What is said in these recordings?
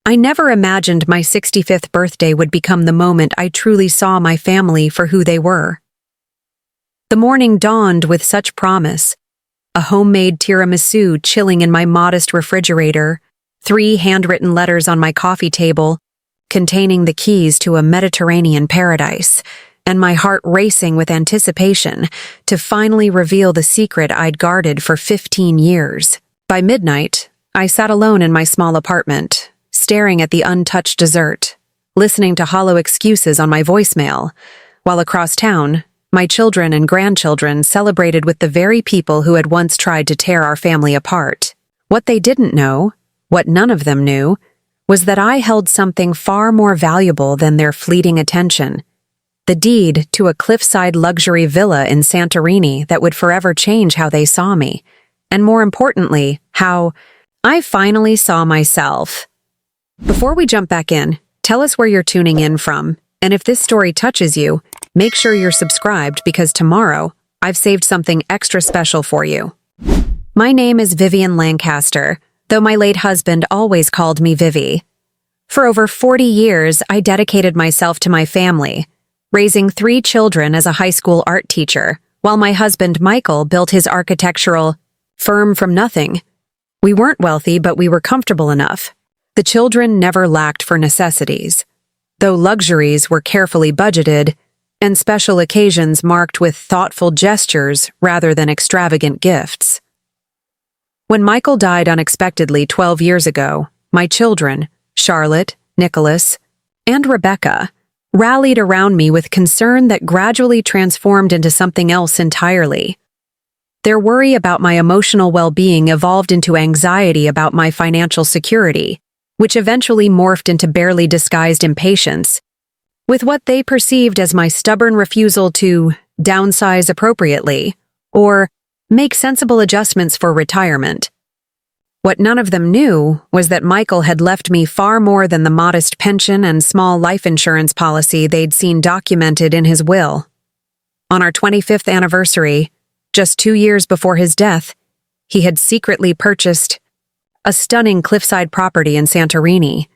I never imagined my 65th birthday would become the moment I truly saw my family for who they were. The morning dawned with such promise. A homemade tiramisu chilling in my modest refrigerator, 3 handwritten letters on my coffee table, containing the keys to a Mediterranean paradise, and my heart racing with anticipation to finally reveal the secret I'd guarded for 15 years. By midnight, I sat alone in my small apartment, staring at the untouched dessert, listening to hollow excuses on my voicemail, while across town, my children and grandchildren celebrated with the very people who had once tried to tear our family apart. What they didn't know, what none of them knew, was that I held something far more valuable than their fleeting attention. The deed to a cliffside luxury villa in Santorini that would forever change how they saw me, and more importantly, how I finally saw myself. Before we jump back in, tell us where you're tuning in from, and if this story touches you, make sure you're subscribed because tomorrow, I've saved something extra special for you. My name is Vivian Lancaster, though my late husband always called me Vivi. For over 40 years, I dedicated myself to my family, raising 3 children as a high school art teacher, while my husband Michael built his architectural firm from nothing. We weren't wealthy, but we were comfortable enough. The children never lacked for necessities, though luxuries were carefully budgeted and special occasions marked with thoughtful gestures rather than extravagant gifts. When Michael died unexpectedly 12 years ago, my children, Charlotte, Nicholas, and Rebecca, rallied around me with concern that gradually transformed into something else entirely. Their worry about my emotional well-being evolved into anxiety about my financial security, which eventually morphed into barely disguised impatience, with what they perceived as my stubborn refusal to downsize appropriately, or make sensible adjustments for retirement. What none of them knew was that Michael had left me far more than the modest pension and small life insurance policy they'd seen documented in his will. On our 25th anniversary, just 2 years before his death, he had secretly purchased a stunning cliffside property in Santorini,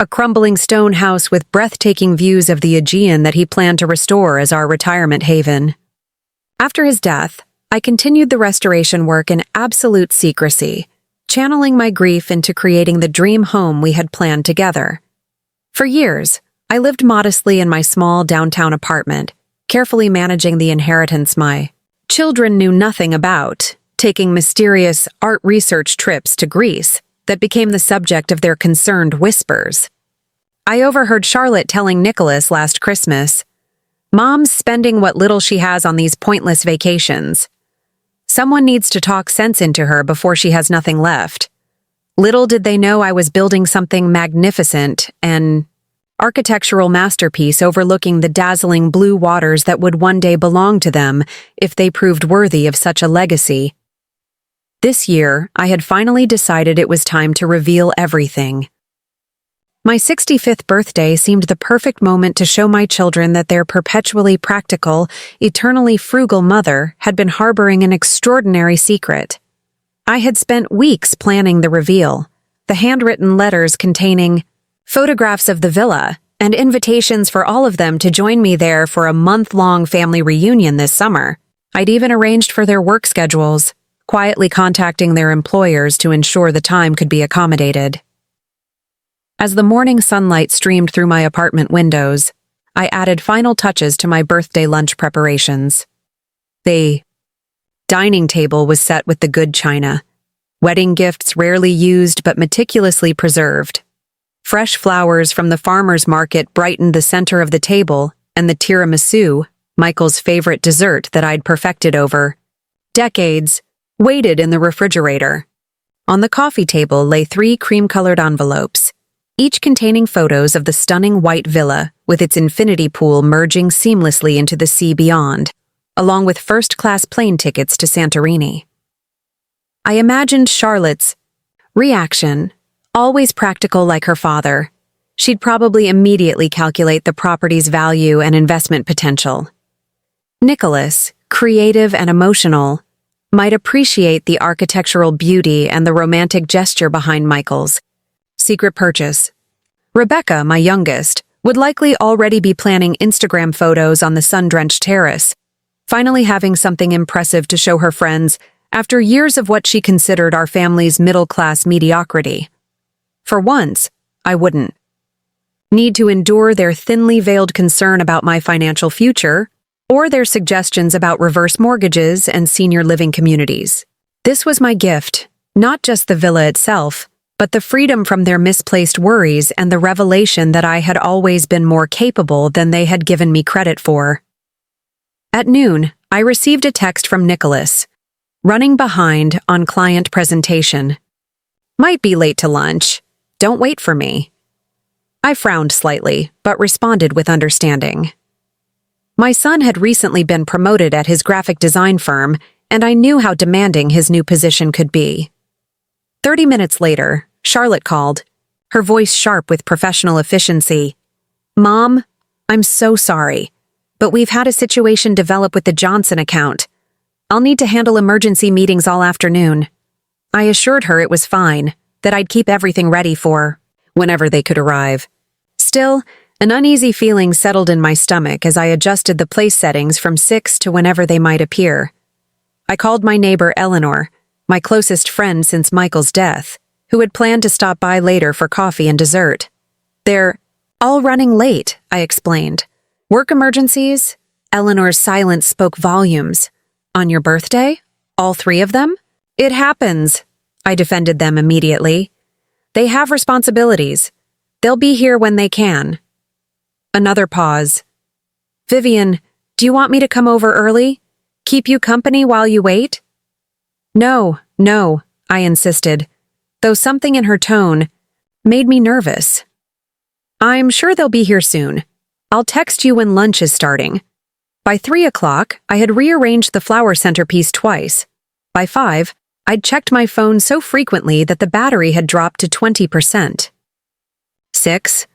a crumbling stone house with breathtaking views of the Aegean that he planned to restore as our retirement haven. After his death, I continued the restoration work in absolute secrecy, channeling my grief into creating the dream home we had planned together. For years, I lived modestly in my small downtown apartment, carefully managing the inheritance my children knew nothing about, taking mysterious art research trips to Greece that became the subject of their concerned whispers. I overheard Charlotte telling Nicholas last Christmas, "Mom's spending what little she has on these pointless vacations. Someone needs to talk sense into her before she has nothing left." Little did they know I was building something magnificent, an architectural masterpiece overlooking the dazzling blue waters that would one day belong to them if they proved worthy of such a legacy. This year, I had finally decided it was time to reveal everything. My 65th birthday seemed the perfect moment to show my children that their perpetually practical, eternally frugal mother had been harboring an extraordinary secret. I had spent weeks planning the reveal, the handwritten letters containing photographs of the villa and invitations for all of them to join me there for a month-long family reunion this summer. I'd even arranged for their work schedules, quietly contacting their employers to ensure the time could be accommodated. As the morning sunlight streamed through my apartment windows, I added final touches to my birthday lunch preparations. The dining table was set with the good china, wedding gifts rarely used but meticulously preserved. Fresh flowers from the farmer's market brightened the center of the table, and the tiramisu, Michael's favorite dessert that I'd perfected over decades, waited in the refrigerator. On the coffee table lay 3 cream-colored envelopes, each containing photos of the stunning white villa with its infinity pool merging seamlessly into the sea beyond, along with first-class plane tickets to Santorini. I imagined Charlotte's reaction, always practical like her father. She'd probably immediately calculate the property's value and investment potential. Nicholas, creative and emotional, might appreciate the architectural beauty and the romantic gesture behind Michael's secret purchase, Rebecca, my youngest, would likely already be planning Instagram photos on the sun-drenched terrace, finally having something impressive to show her friends after years of what she considered our family's middle-class mediocrity. For once, I wouldn't need to endure their thinly veiled concern about my financial future or their suggestions about reverse mortgages and senior living communities. This was my gift, not just the villa itself, but the freedom from their misplaced worries and the revelation that I had always been more capable than they had given me credit for. At noon, I received a text from Nicholas, running behind on client presentation. Might be late to lunch. Don't wait for me. I frowned slightly, but responded with understanding. My son had recently been promoted at his graphic design firm, and I knew how demanding his new position could be. 30 minutes later, Charlotte called, her voice sharp with professional efficiency. "Mom, I'm so sorry, but we've had a situation develop with the Johnson account. I'll need to handle emergency meetings all afternoon." I assured her it was fine, that I'd keep everything ready for whenever they could arrive. Still, an uneasy feeling settled in my stomach as I adjusted the place settings from 6 to whenever they might appear. I called my neighbor Eleanor, my closest friend since Michael's death, who had planned to stop by later for coffee and dessert. "They're all running late," I explained. "Work emergencies?" Eleanor's silence spoke volumes. "On your birthday? All three of them?" "It happens," I defended them immediately. "They have responsibilities. They'll be here when they can." Another pause. "Vivian, do you want me to come over early? Keep you company while you wait?" No, I insisted, though something in her tone made me nervous. "I'm sure they'll be here soon. I'll text you when lunch is starting." By 3 o'clock, I had rearranged the flower centerpiece twice. By 5, I'd checked my phone so frequently that the battery had dropped to 20%. 6,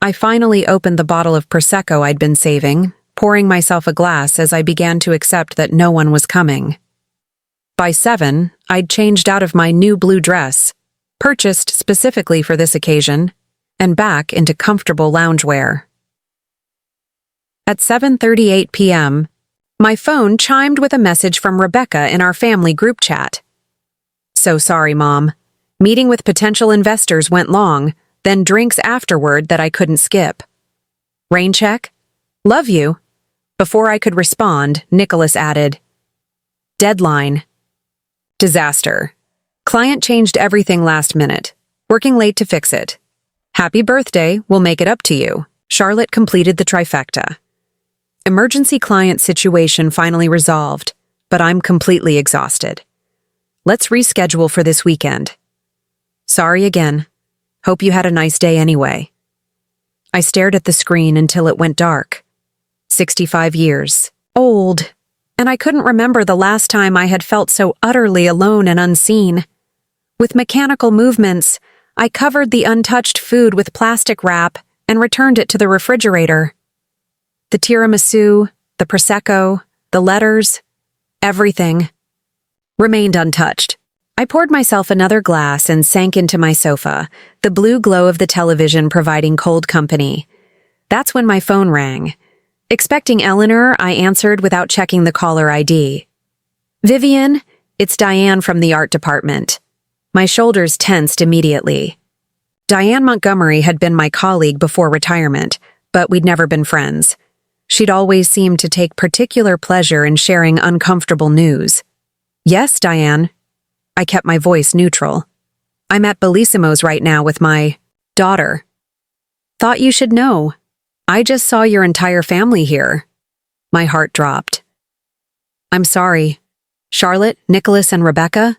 I finally opened the bottle of Prosecco I'd been saving, pouring myself a glass as I began to accept that no one was coming. By 7, I'd changed out of my new blue dress, purchased specifically for this occasion, and back into comfortable loungewear. At 7:38 p.m., my phone chimed with a message from Rebecca in our family group chat. "So sorry, Mom. Meeting with potential investors went long, then drinks afterward that I couldn't skip. Rain check? Love you." Before I could respond, Nicholas added, "Deadline. Disaster. Client changed everything last minute. Working late to fix it. Happy birthday, we'll make it up to you." Charlotte completed the trifecta. Emergency client situation finally resolved, but I'm completely exhausted. Let's reschedule for this weekend. Sorry again. Hope you had a nice day anyway. I stared at the screen until it went dark. 65 years. Old. And I couldn't remember the last time I had felt so utterly alone and unseen. With mechanical movements, I covered the untouched food with plastic wrap and returned it to the refrigerator. The tiramisu, the Prosecco, the letters, everything remained untouched. I poured myself another glass and sank into my sofa, the blue glow of the television providing cold company. That's when my phone rang. Expecting Eleanor, I answered without checking the caller ID. "Vivian, it's Diane from the art department." My shoulders tensed immediately. Diane Montgomery had been my colleague before retirement, but we'd never been friends. She'd always seemed to take particular pleasure in sharing uncomfortable news. "Yes, Diane." I kept my voice neutral. "I'm at Bellissimo's right now with my daughter." "Thought you should know. I just saw your entire family here." My heart dropped. "I'm sorry. Charlotte, Nicholas, and Rebecca?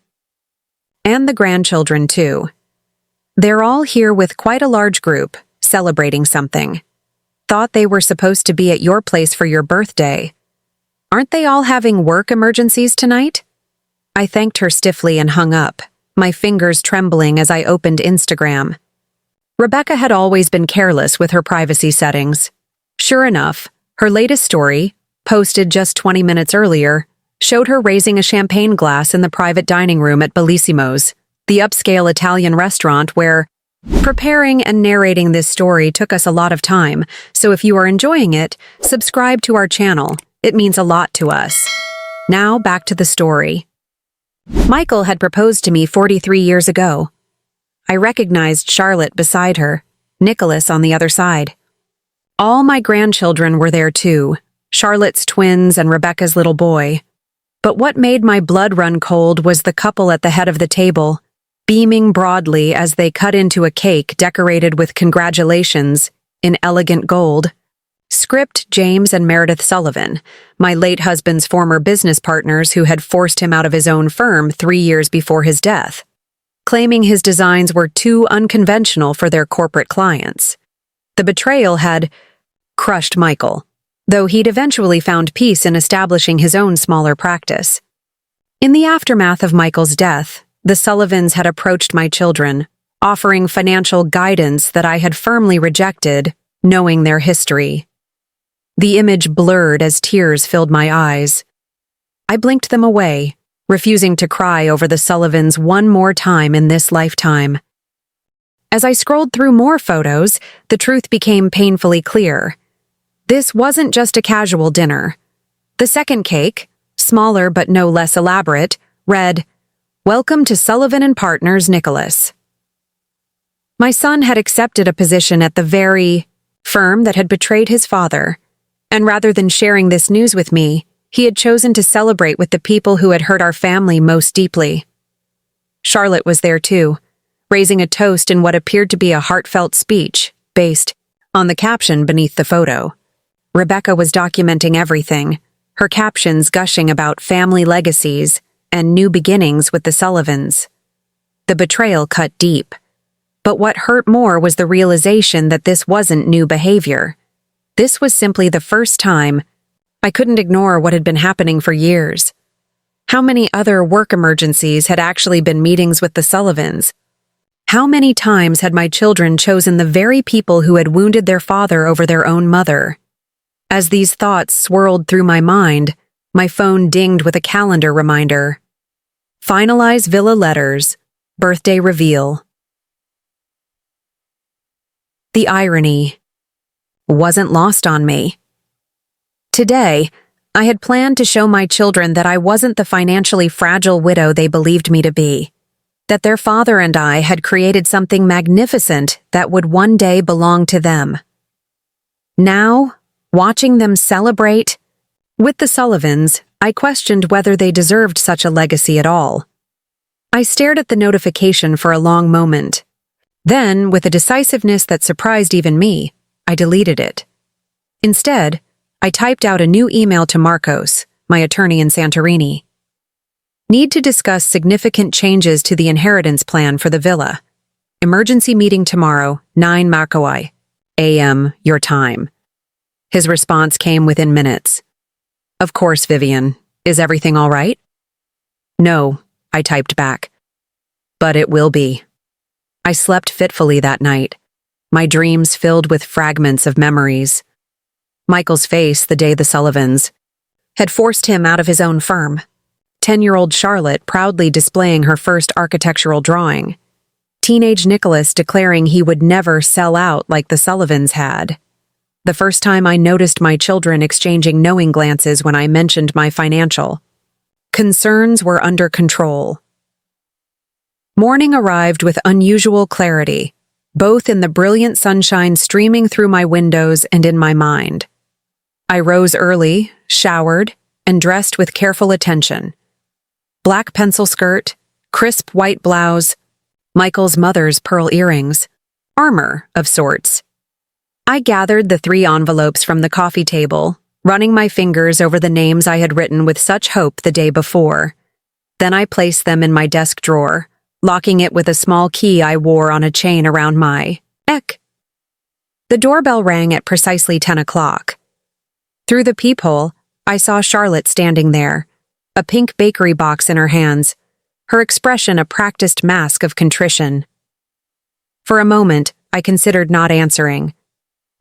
And the grandchildren, too. They're all here with quite a large group, celebrating something. Thought they were supposed to be at your place for your birthday. Aren't they all having work emergencies tonight?" I thanked her stiffly and hung up, my fingers trembling as I opened Instagram. Rebecca had always been careless with her privacy settings. Sure enough, her latest story, posted just 20 minutes earlier, showed her raising a champagne glass in the private dining room at Bellissimo's, the upscale Italian restaurant where Preparing and narrating this story took us a lot of time, so if you are enjoying it, subscribe to our channel. It means a lot to us. Now back to the story. Michael had proposed to me 43 years ago. I recognized Charlotte beside her, Nicholas on the other side. All my grandchildren were there too, Charlotte's twins and Rebecca's little boy. But what made my blood run cold was the couple at the head of the table, beaming broadly as they cut into a cake decorated with congratulations in elegant gold. Script James and Meredith Sullivan, my late husband's former business partners who had forced him out of his own firm 3 years before his death, claiming his designs were too unconventional for their corporate clients. The betrayal had crushed Michael, though he'd eventually found peace in establishing his own smaller practice. In the aftermath of Michael's death, the Sullivans had approached my children, offering financial guidance that I had firmly rejected, knowing their history. The image blurred as tears filled my eyes. I blinked them away, refusing to cry over the Sullivans one more time in this lifetime. As I scrolled through more photos, the truth became painfully clear. This wasn't just a casual dinner. The second cake, smaller but no less elaborate, read, "Welcome to Sullivan & Partners, Nicholas." My son had accepted a position at the very firm that had betrayed his father, and rather than sharing this news with me, he had chosen to celebrate with the people who had hurt our family most deeply. Charlotte was there too, raising a toast in what appeared to be a heartfelt speech based on the caption beneath the photo. Rebecca was documenting everything, her captions gushing about family legacies and new beginnings with the Sullivans. The betrayal cut deep, but what hurt more was the realization that this wasn't new behavior. This was simply the first time. I couldn't ignore what had been happening for years. How many other work emergencies had actually been meetings with the Sullivans? How many times had my children chosen the very people who had wounded their father over their own mother? As these thoughts swirled through my mind, my phone dinged with a calendar reminder. Finalize Villa letters. Birthday reveal. The irony wasn't lost on me. Today, I had planned to show my children that I wasn't the financially fragile widow they believed me to be, that their father and I had created something magnificent that would one day belong to them. Now, watching them celebrate with the Sullivans, I questioned whether they deserved such a legacy at all. I stared at the notification for a long moment. Then, with a decisiveness that surprised even me, I deleted it. Instead, I typed out a new email to Marcos, my attorney in Santorini. Need to discuss significant changes to the inheritance plan for the villa. Emergency meeting tomorrow, 9 Marcoai, a.m. your time. His response came within minutes. Of course, Vivian. Is everything all right? No, I typed back. But it will be. I slept fitfully that night, my dreams filled with fragments of memories. Michael's face the day the Sullivans had forced him out of his own firm. 10-year-old Charlotte proudly displaying her first architectural drawing. Teenage Nicholas declaring he would never sell out like the Sullivans had. The first time I noticed my children exchanging knowing glances when I mentioned my financial concerns were under control. Morning arrived with unusual clarity, both in the brilliant sunshine streaming through my windows and in my mind. I rose early, showered, and dressed with careful attention. Black pencil skirt, crisp white blouse, Michael's mother's pearl earrings, armor of sorts. I gathered the 3 envelopes from the coffee table, running my fingers over the names I had written with such hope the day before. Then I placed them in my desk drawer, locking it with a small key I wore on a chain around my neck. The doorbell rang at precisely 10 o'clock. Through the peephole, I saw Charlotte standing there, a pink bakery box in her hands, her expression a practiced mask of contrition. For a moment, I considered not answering.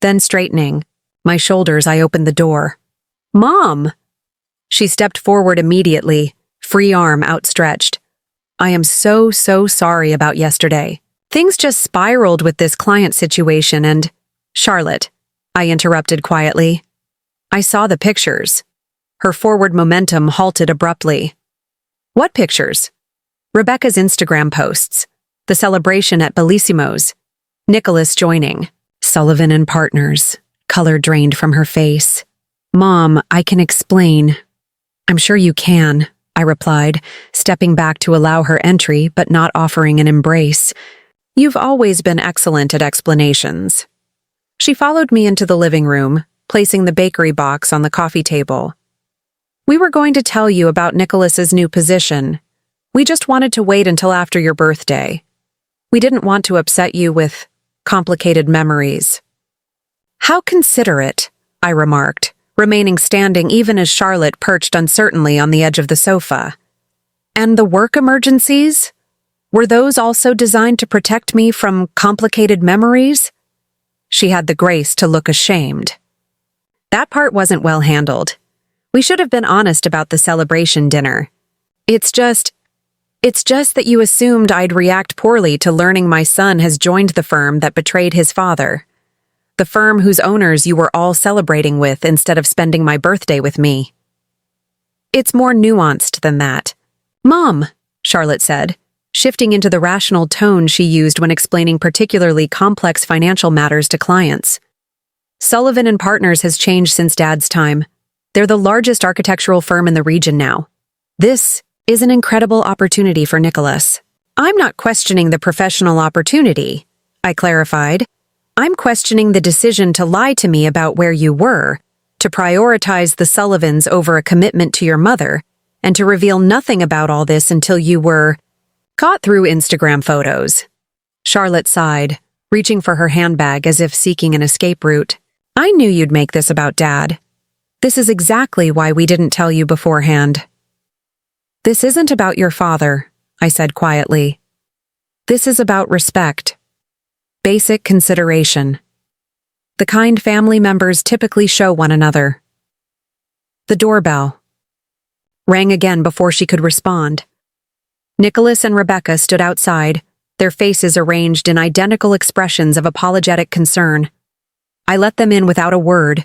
Then straightening my shoulders, I opened the door. "Mom!" She stepped forward immediately, free arm outstretched. "I am so sorry about yesterday. Things just spiraled with this client situation and— Charlotte, I interrupted quietly. I saw the pictures. Her forward momentum halted abruptly. What pictures? Rebecca's Instagram posts. The celebration at Bellissimo's. Nicholas joining. Sullivan and Partners. Color drained from her face. Mom, I can explain. I'm sure you can, I replied, stepping back to allow her entry but not offering an embrace. You've always been excellent at explanations. She followed me into the living room, placing the bakery box on the coffee table. We were going to tell you about Nicholas's new position. We just wanted to wait until after your birthday. We didn't want to upset you with complicated memories. How considerate, I remarked, remaining standing even as Charlotte perched uncertainly on the edge of the sofa. And the work emergencies? Were those also designed to protect me from complicated memories? She had the grace to look ashamed. That part wasn't well handled. We should have been honest about the celebration dinner. It's just that you assumed I'd react poorly to learning my son has joined the firm that betrayed his father. The firm whose owners you were all celebrating with instead of spending my birthday with me. It's more nuanced than that. Mom, Charlotte said, shifting into the rational tone she used when explaining particularly complex financial matters to clients. Sullivan and Partners has changed since Dad's time. They're the largest architectural firm in the region now. This is an incredible opportunity for Nicholas. I'm not questioning the professional opportunity, I clarified. I'm questioning the decision to lie to me about where you were, to prioritize the Sullivans over a commitment to your mother, and to reveal nothing about all this until you were caught through Instagram photos. Charlotte sighed, reaching for her handbag as if seeking an escape route. I knew you'd make this about Dad. This is exactly why we didn't tell you beforehand. This isn't about your father, I said quietly. This is about respect. Basic consideration. The kind family members typically show one another. The doorbell rang again before she could respond. Nicholas and Rebecca stood outside, their faces arranged in identical expressions of apologetic concern. I let them in without a word,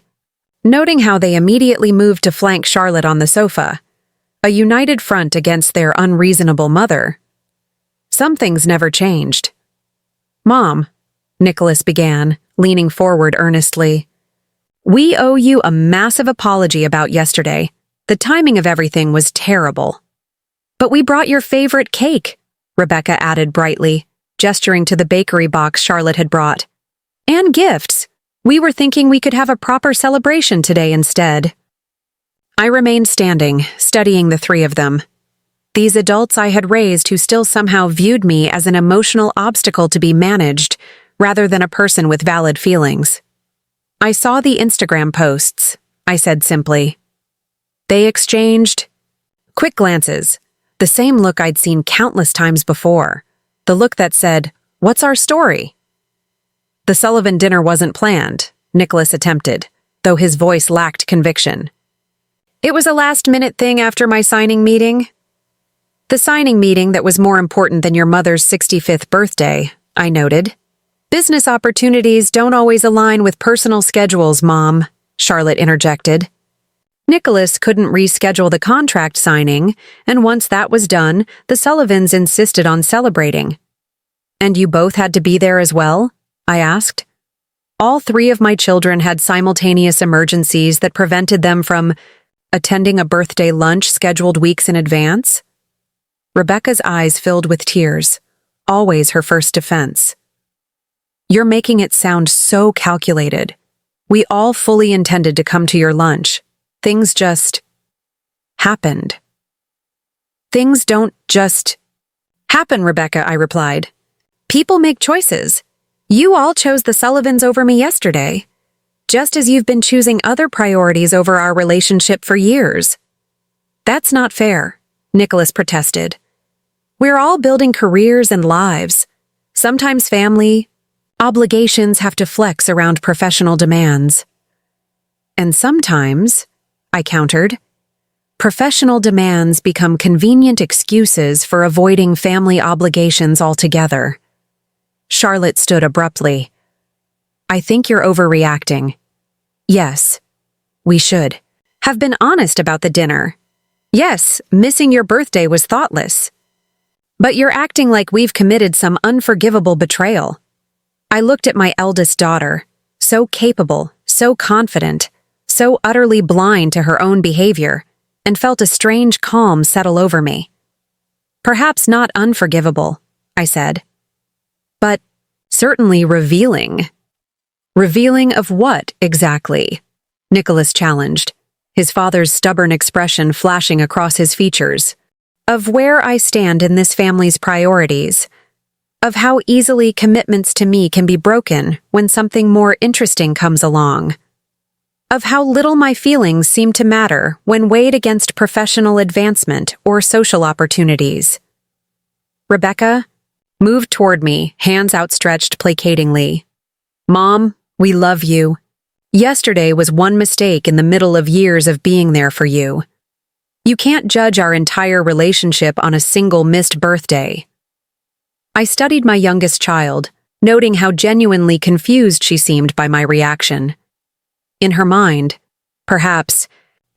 noting how they immediately moved to flank Charlotte on the sofa, a united front against their unreasonable mother. Some things never changed. Mom, Nicholas began, leaning forward earnestly. We owe you a massive apology about yesterday. The timing of everything was terrible. But we brought your favorite cake, Rebecca added brightly, gesturing to the bakery box Charlotte had brought. And gifts. We were thinking we could have a proper celebration today instead. I remained standing, studying the three of them. These adults I had raised who still somehow viewed me as an emotional obstacle to be managed, rather than a person with valid feelings. I saw the Instagram posts, I said simply. They exchanged quick glances, the same look I'd seen countless times before, the look that said, "What's our story?" The Sullivan dinner wasn't planned, Nicholas attempted, though his voice lacked conviction. It was a last-minute thing after my signing meeting. The signing meeting that was more important than your mother's 65th birthday, I noted. Business opportunities don't always align with personal schedules, Mom, Charlotte interjected. Nicholas couldn't reschedule the contract signing, and once that was done, the Sullivans insisted on celebrating. And you both had to be there as well? I asked. All three of my children had simultaneous emergencies that prevented them from attending a birthday lunch scheduled weeks in advance. Rebecca's eyes filled with tears, always her first defense. You're making it sound so calculated. We all fully intended to come to your lunch. Things just happened. Things don't just happen, Rebecca, I replied. People make choices. You all chose the Sullivans over me yesterday, just as you've been choosing other priorities over our relationship for years. That's not fair, Nicholas protested. We're all building careers and lives. Sometimes family obligations have to flex around professional demands. And sometimes, I countered, professional demands become convenient excuses for avoiding family obligations altogether. Charlotte stood abruptly. I think you're overreacting. Yes, we should have been honest about the dinner. Yes, missing your birthday was thoughtless. But you're acting like we've committed some unforgivable betrayal. I looked at my eldest daughter, so capable, so confident, so utterly blind to her own behavior, and felt a strange calm settle over me. Perhaps not unforgivable, I said, but certainly revealing. Revealing of what, exactly? Nicholas challenged, his father's stubborn expression flashing across his features. Of where I stand in this family's priorities. Of how easily commitments to me can be broken when something more interesting comes along. Of how little my feelings seem to matter when weighed against professional advancement or social opportunities. Rebecca moved toward me, hands outstretched placatingly. Mom, we love you. Yesterday was one mistake in the middle of years of being there for you. You can't judge our entire relationship on a single missed birthday. I studied my youngest child, noting how genuinely confused she seemed by my reaction. In her mind, perhaps,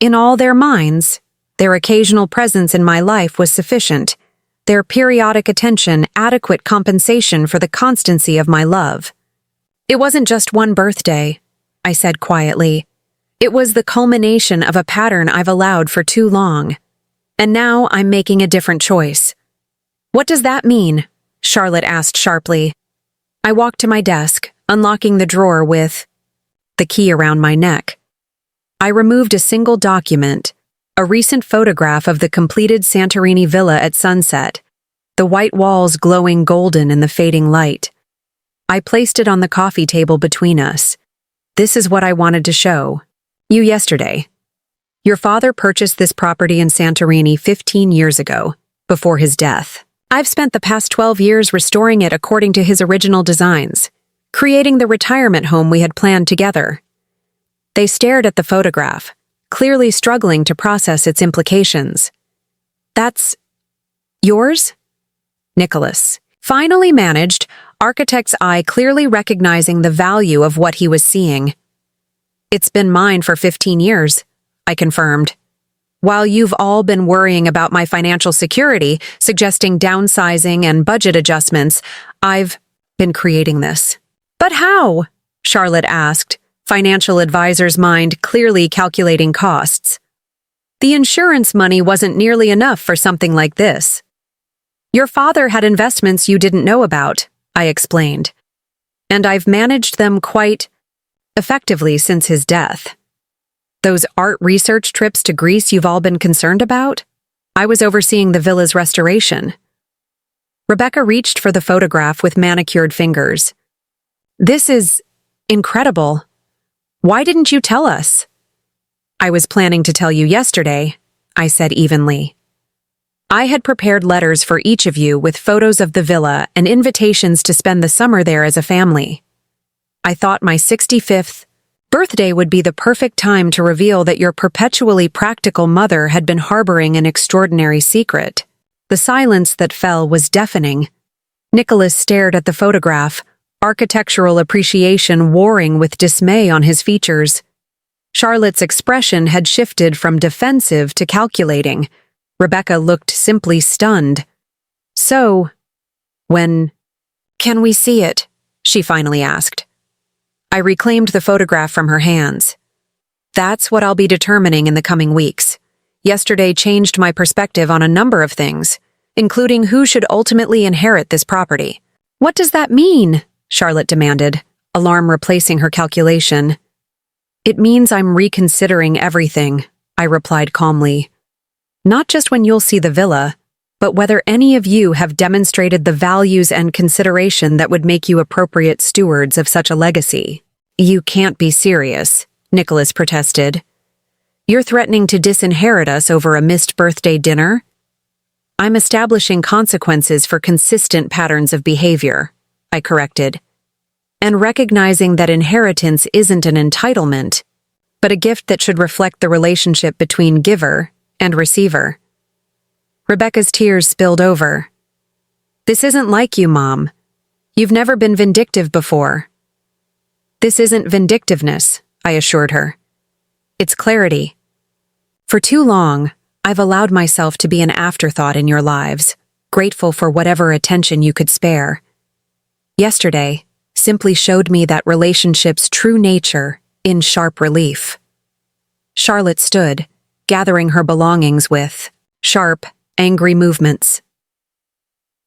in all their minds, their occasional presence in my life was sufficient, their periodic attention adequate compensation for the constancy of my love. It wasn't just one birthday, I said quietly. It was the culmination of a pattern I've allowed for too long. And now I'm making a different choice. What does that mean? Charlotte asked sharply. I walked to my desk, unlocking the drawer with the key around my neck. I removed a single document, a recent photograph of the completed Santorini villa at sunset, the white walls glowing golden in the fading light. I placed it on the coffee table between us. This is what I wanted to show you yesterday. Your father purchased this property in Santorini 15 years ago, before his death. I've spent the past 12 years restoring it according to his original designs, creating the retirement home we had planned together. They stared at the photograph, clearly struggling to process its implications. That's yours? Nicholas finally managed, architect's eye clearly recognizing the value of what he was seeing. It's been mine for 15 years, I confirmed. While you've all been worrying about my financial security, suggesting downsizing and budget adjustments, I've been creating this. But how? Charlotte asked, financial advisor's mind clearly calculating costs. The insurance money wasn't nearly enough for something like this. Your father had investments you didn't know about, I explained. And I've managed them quite effectively since his death. Those art research trips to Greece you've all been concerned about? I was overseeing the villa's restoration. Rebecca reached for the photograph with manicured fingers. This is incredible. Why didn't you tell us? I was planning to tell you yesterday, I said evenly. I had prepared letters for each of you with photos of the villa and invitations to spend the summer there as a family. I thought my 65th birthday would be the perfect time to reveal that your perpetually practical mother had been harboring an extraordinary secret. The silence that fell was deafening. Nicholas stared at the photograph, architectural appreciation warring with dismay on his features. Charlotte's expression had shifted from defensive to calculating. Rebecca looked simply stunned. So, when can we see it? She finally asked. I reclaimed the photograph from her hands. That's what I'll be determining in the coming weeks. Yesterday changed my perspective on a number of things, including who should ultimately inherit this property. What does that mean? Charlotte demanded, alarm replacing her calculation. It means I'm reconsidering everything, I replied calmly. Not just when you'll see the villa, but whether any of you have demonstrated the values and consideration that would make you appropriate stewards of such a legacy. You can't be serious, Nicholas protested. You're threatening to disinherit us over a missed birthday dinner? I'm establishing consequences for consistent patterns of behavior, I corrected, and recognizing that inheritance isn't an entitlement, but a gift that should reflect the relationship between giver and receiver. Rebecca's tears spilled over. This isn't like you, Mom. You've never been vindictive before." "This isn't vindictiveness," I assured her. "It's clarity. For too long, I've allowed myself to be an afterthought in your lives, grateful for whatever attention you could spare. Yesterday simply showed me that relationship's true nature in sharp relief." Charlotte stood, gathering her belongings with sharp, angry movements.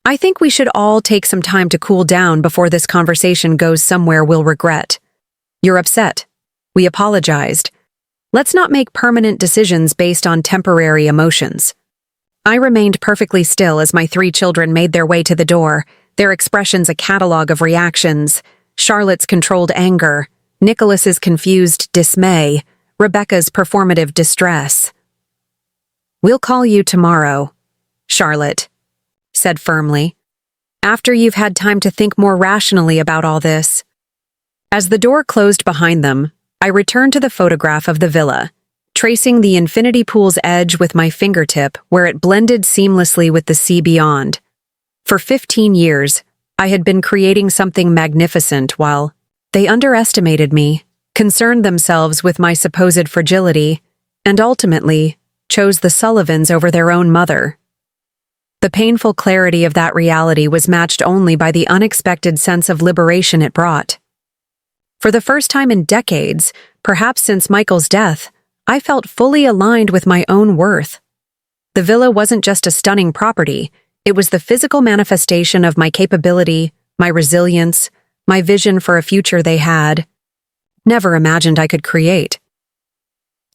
"I think we should all take some time to cool down before this conversation goes somewhere we'll regret. You're upset. We apologized. Let's not make permanent decisions based on temporary emotions." I remained perfectly still as my 3 children made their way to the door, their expressions a catalog of reactions: Charlotte's controlled anger, Nicholas's confused dismay, Rebecca's performative distress. "We'll call you tomorrow," Charlotte said firmly, "after you've had time to think more rationally about all this." As the door closed behind them, I returned to the photograph of the villa, tracing the infinity pool's edge with my fingertip where it blended seamlessly with the sea beyond. For 15 years, I had been creating something magnificent while they underestimated me, concerned themselves with my supposed fragility, and ultimately chose the Sullivans over their own mother. The painful clarity of that reality was matched only by the unexpected sense of liberation it brought. For the first time in decades, perhaps since Michael's death, I felt fully aligned with my own worth. The villa wasn't just a stunning property, it was the physical manifestation of my capability, my resilience, my vision for a future they had never imagined I could create.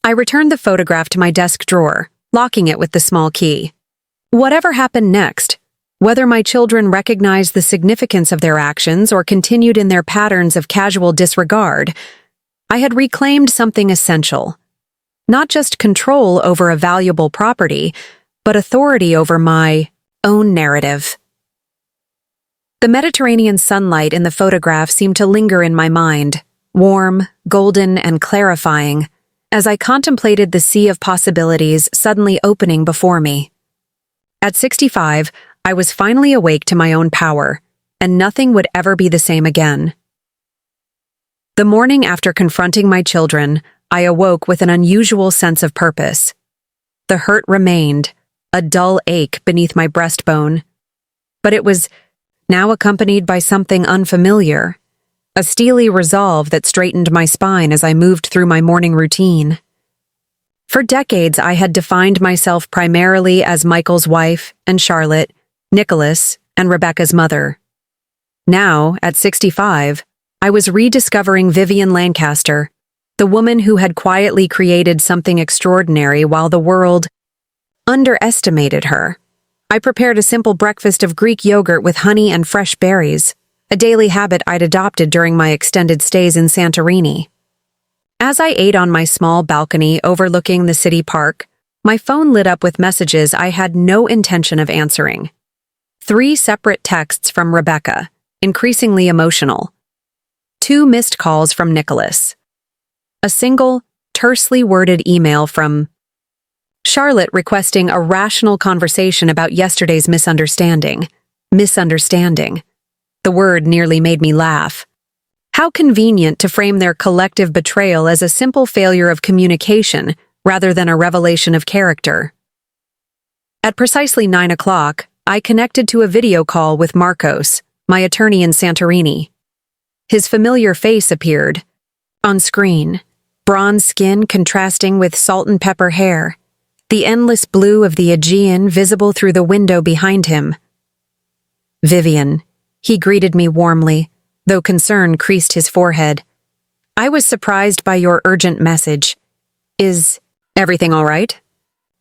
I returned the photograph to my desk drawer, locking it with the small key. Whatever happened next, whether my children recognized the significance of their actions or continued in their patterns of casual disregard, I had reclaimed something essential. Not just control over a valuable property, but authority over my own narrative. The Mediterranean sunlight in the photograph seemed to linger in my mind, warm, golden, and clarifying, as I contemplated the sea of possibilities suddenly opening before me. At 65, I was finally awake to my own power, and nothing would ever be the same again. The morning after confronting my children, I awoke with an unusual sense of purpose. The hurt remained, a dull ache beneath my breastbone, but it was now accompanied by something unfamiliar, a steely resolve that straightened my spine as I moved through my morning routine. For decades, I had defined myself primarily as Michael's wife and Charlotte, Nicholas, and Rebecca's mother. Now, at 65, I was rediscovering Vivian Lancaster, the woman who had quietly created something extraordinary while the world underestimated her. I prepared a simple breakfast of Greek yogurt with honey and fresh berries, a daily habit I'd adopted during my extended stays in Santorini. As I ate on my small balcony overlooking the city park, my phone lit up with messages I had no intention of answering. 3 separate texts from Rebecca, increasingly emotional. 2 missed calls from Nicholas. A single, tersely worded email from Charlotte requesting a rational conversation about yesterday's misunderstanding. Misunderstanding. The word nearly made me laugh. How convenient to frame their collective betrayal as a simple failure of communication rather than a revelation of character. At precisely 9 o'clock, I connected to a video call with Marcos, my attorney in Santorini. His familiar face appeared on screen, bronze skin contrasting with salt and pepper hair, the endless blue of the Aegean visible through the window behind him. "Vivian," he greeted me warmly, though concern creased his forehead. "I was surprised by your urgent message. Is everything all right?"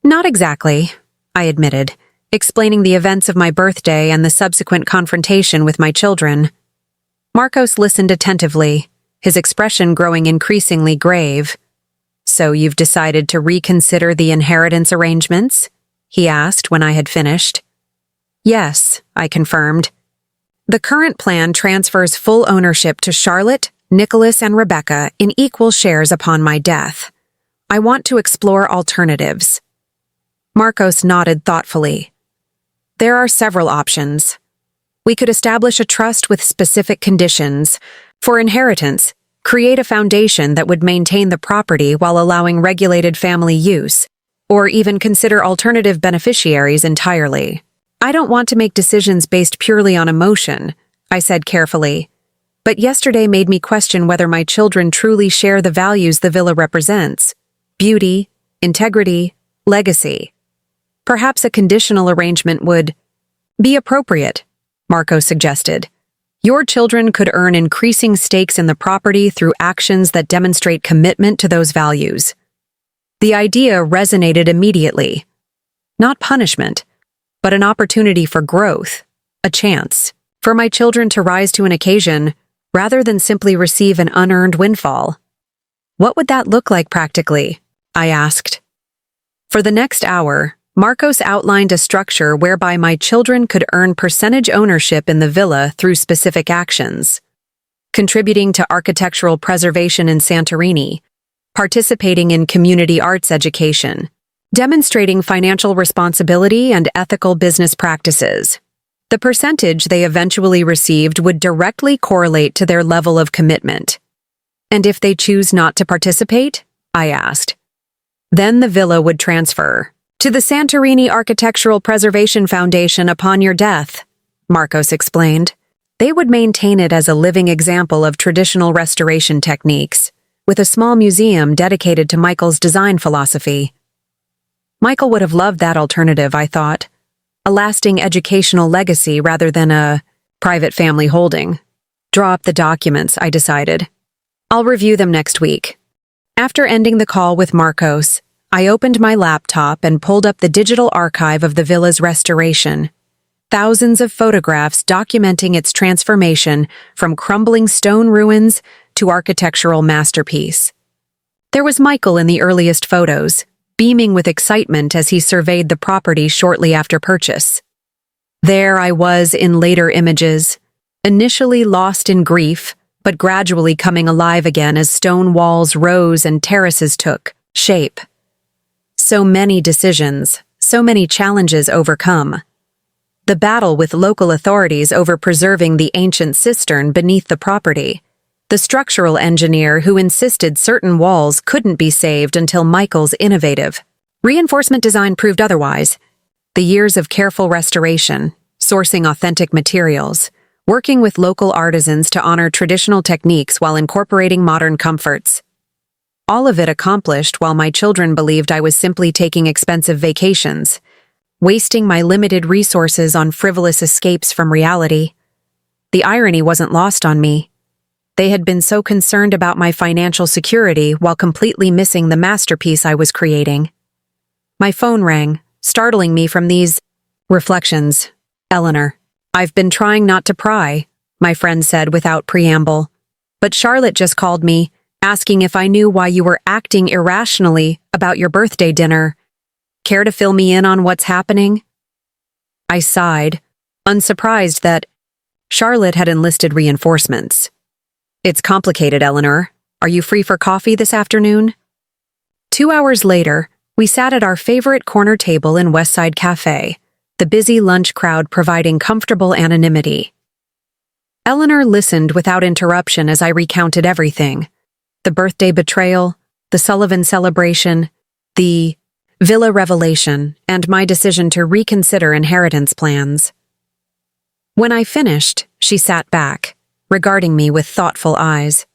"Not exactly," I admitted, explaining the events of my birthday and the subsequent confrontation with my children. Marcos listened attentively, his expression growing increasingly grave. "So you've decided to reconsider the inheritance arrangements?" he asked when I had finished. "Yes," I confirmed. "The current plan transfers full ownership to Charlotte, Nicholas, and Rebecca in equal shares upon my death. I want to explore alternatives." Marcos nodded thoughtfully. "There are several options. We could establish a trust with specific conditions. For inheritance, create a foundation that would maintain the property while allowing regulated family use, or even consider alternative beneficiaries entirely. I don't want to make decisions based purely on emotion, I said carefully. But yesterday made me question whether my children truly share the values the villa represents: beauty, integrity, legacy. Perhaps a conditional arrangement would be appropriate, Marco suggested. Your children could earn increasing stakes in the property through actions that demonstrate commitment to those values. The idea resonated immediately. Not punishment, but an opportunity for growth, a chance for my children to rise to an occasion rather than simply receive an unearned windfall. What would that look like practically? I asked. For the next hour, Marcos outlined a structure whereby my children could earn percentage ownership in the villa through specific actions: contributing to architectural preservation in Santorini, participating in community arts education, demonstrating financial responsibility and ethical business practices. The percentage they eventually received would directly correlate to their level of commitment. And if they choose not to participate? I asked. Then the villa would transfer to the Santorini Architectural Preservation Foundation upon your death, Marcos explained. They would maintain it as a living example of traditional restoration techniques, with a small museum dedicated to Michael's design philosophy. Michael would have loved that alternative, I thought. A lasting educational legacy rather than a private family holding. Draw up the documents, I decided. I'll review them next week. After ending the call with Marcos, I opened my laptop and pulled up the digital archive of the villa's restoration. Thousands of photographs documenting its transformation from crumbling stone ruins to architectural masterpiece. There was Michael in the earliest photos, beaming with excitement as he surveyed the property shortly after purchase. There I was in later images, initially lost in grief, but gradually coming alive again as stone walls rose and terraces took shape. So many decisions, so many challenges overcome. The battle with local authorities over preserving the ancient cistern beneath the property. The structural engineer who insisted certain walls couldn't be saved until Michael's innovative reinforcement design proved otherwise. The years of careful restoration, sourcing authentic materials, working with local artisans to honor traditional techniques while incorporating modern comforts. All of it accomplished while my children believed I was simply taking expensive vacations, wasting my limited resources on frivolous escapes from reality. The irony wasn't lost on me. They had been so concerned about my financial security while completely missing the masterpiece I was creating. My phone rang, startling me from these reflections. Eleanor, I've been trying not to pry, my friend said without preamble. But Charlotte just called me, asking if I knew why you were acting irrationally about your birthday dinner. Care to fill me in on what's happening? I sighed, unsurprised that Charlotte had enlisted reinforcements. It's complicated, Eleanor. Are you free for coffee this afternoon? 2 hours later, we sat at our favorite corner table in Westside Cafe, the busy lunch crowd providing comfortable anonymity. Eleanor listened without interruption as I recounted everything: the birthday betrayal, the Sullivan celebration, the villa revelation, and my decision to reconsider inheritance plans. When I finished, she sat back, regarding me with thoughtful eyes.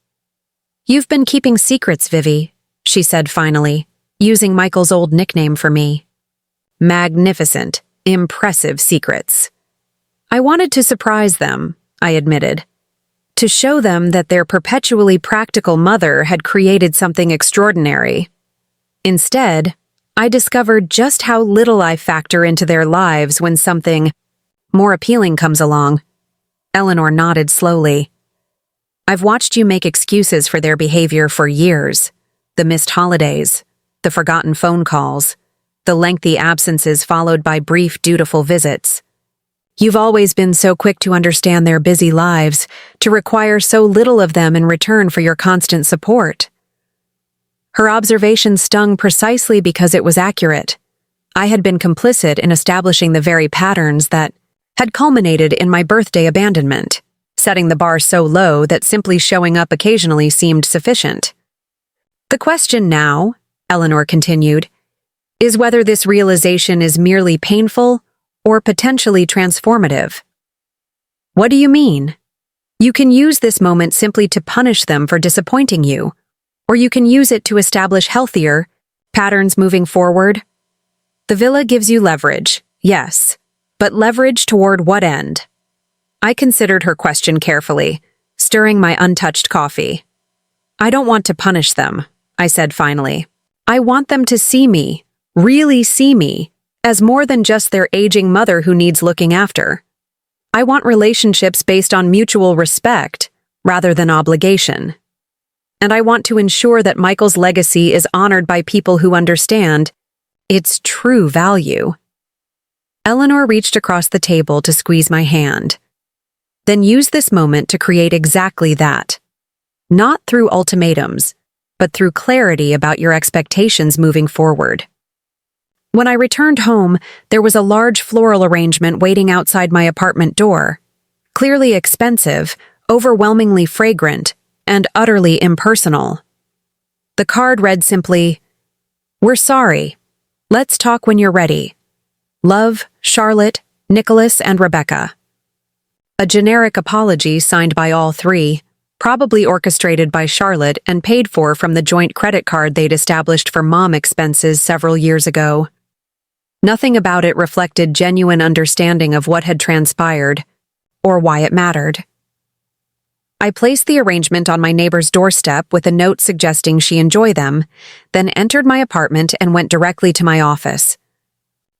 You've been keeping secrets, Vivi, she said finally, using Michael's old nickname for me. Magnificent, impressive secrets. I wanted to surprise them, I admitted. To show them that their perpetually practical mother had created something extraordinary. Instead, I discovered just how little I factor into their lives when something more appealing comes along. Eleanor nodded slowly. I've watched you make excuses for their behavior for years. The missed holidays, the forgotten phone calls, the lengthy absences followed by brief, dutiful visits. You've always been so quick to understand their busy lives, to require so little of them in return for your constant support. Her observation stung precisely because it was accurate. I had been complicit in establishing the very patterns that had culminated in my birthday abandonment, setting the bar so low that simply showing up occasionally seemed sufficient. The question now, Eleanor continued, is whether this realization is merely painful or potentially transformative. What do you mean? You can use this moment simply to punish them for disappointing you, or you can use it to establish healthier patterns moving forward. The villa gives you leverage, yes, but leverage toward what end? I considered her question carefully, stirring my untouched coffee. I don't want to punish them, I said finally. I want them to see me, really see me, as more than just their aging mother who needs looking after. I want relationships based on mutual respect rather than obligation. And I want to ensure that Michael's legacy is honored by people who understand its true value. Eleanor reached across the table to squeeze my hand. Then use this moment to create exactly that. Not through ultimatums, but through clarity about your expectations moving forward. When I returned home, there was a large floral arrangement waiting outside my apartment door. Clearly expensive, overwhelmingly fragrant, and utterly impersonal. The card read simply, "We're sorry. Let's talk when you're ready. Love, Charlotte, Nicholas, and Rebecca." A generic apology signed by all three, probably orchestrated by Charlotte and paid for from the joint credit card they'd established for mom expenses several years ago. Nothing about it reflected genuine understanding of what had transpired, or why it mattered. I placed the arrangement on my neighbor's doorstep with a note suggesting she enjoy them, then entered my apartment and went directly to my office.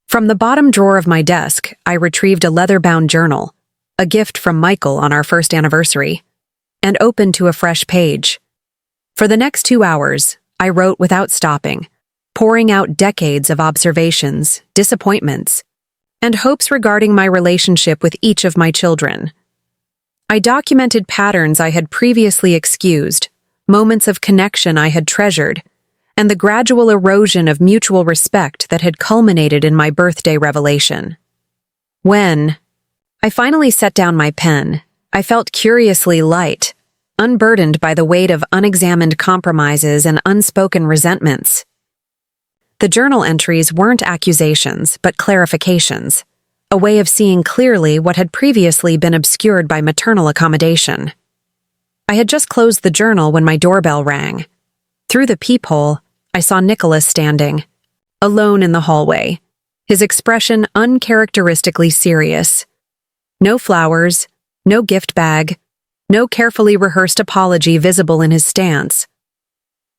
From the bottom drawer of my desk, I retrieved a leather-bound journal, a gift from Michael on our first anniversary, and opened to a fresh page. For the next 2 hours, I wrote without stopping, pouring out decades of observations, disappointments, and hopes regarding my relationship with each of my children. I documented patterns I had previously excused, moments of connection I had treasured, and the gradual erosion of mutual respect that had culminated in my birthday revelation. When I finally set down my pen, I felt curiously light, unburdened by the weight of unexamined compromises and unspoken resentments. The journal entries weren't accusations, but clarifications, a way of seeing clearly what had previously been obscured by maternal accommodation. I had just closed the journal when my doorbell rang. Through the peephole, I saw Nicholas standing, alone in the hallway, his expression uncharacteristically serious. No flowers, no gift bag, no carefully rehearsed apology visible in his stance.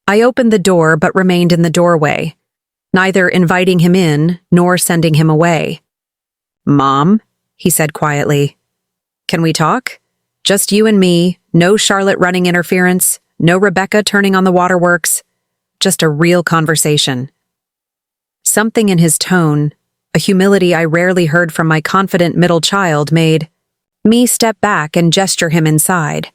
I opened the door but remained in the doorway, neither inviting him in nor sending him away. "Mom," he said quietly, "can we talk? Just you and me, no Charlotte running interference, no Rebecca turning on the waterworks, just a real conversation." Something in his tone, a humility I rarely heard from my confident middle child, made me step back and gesture him inside.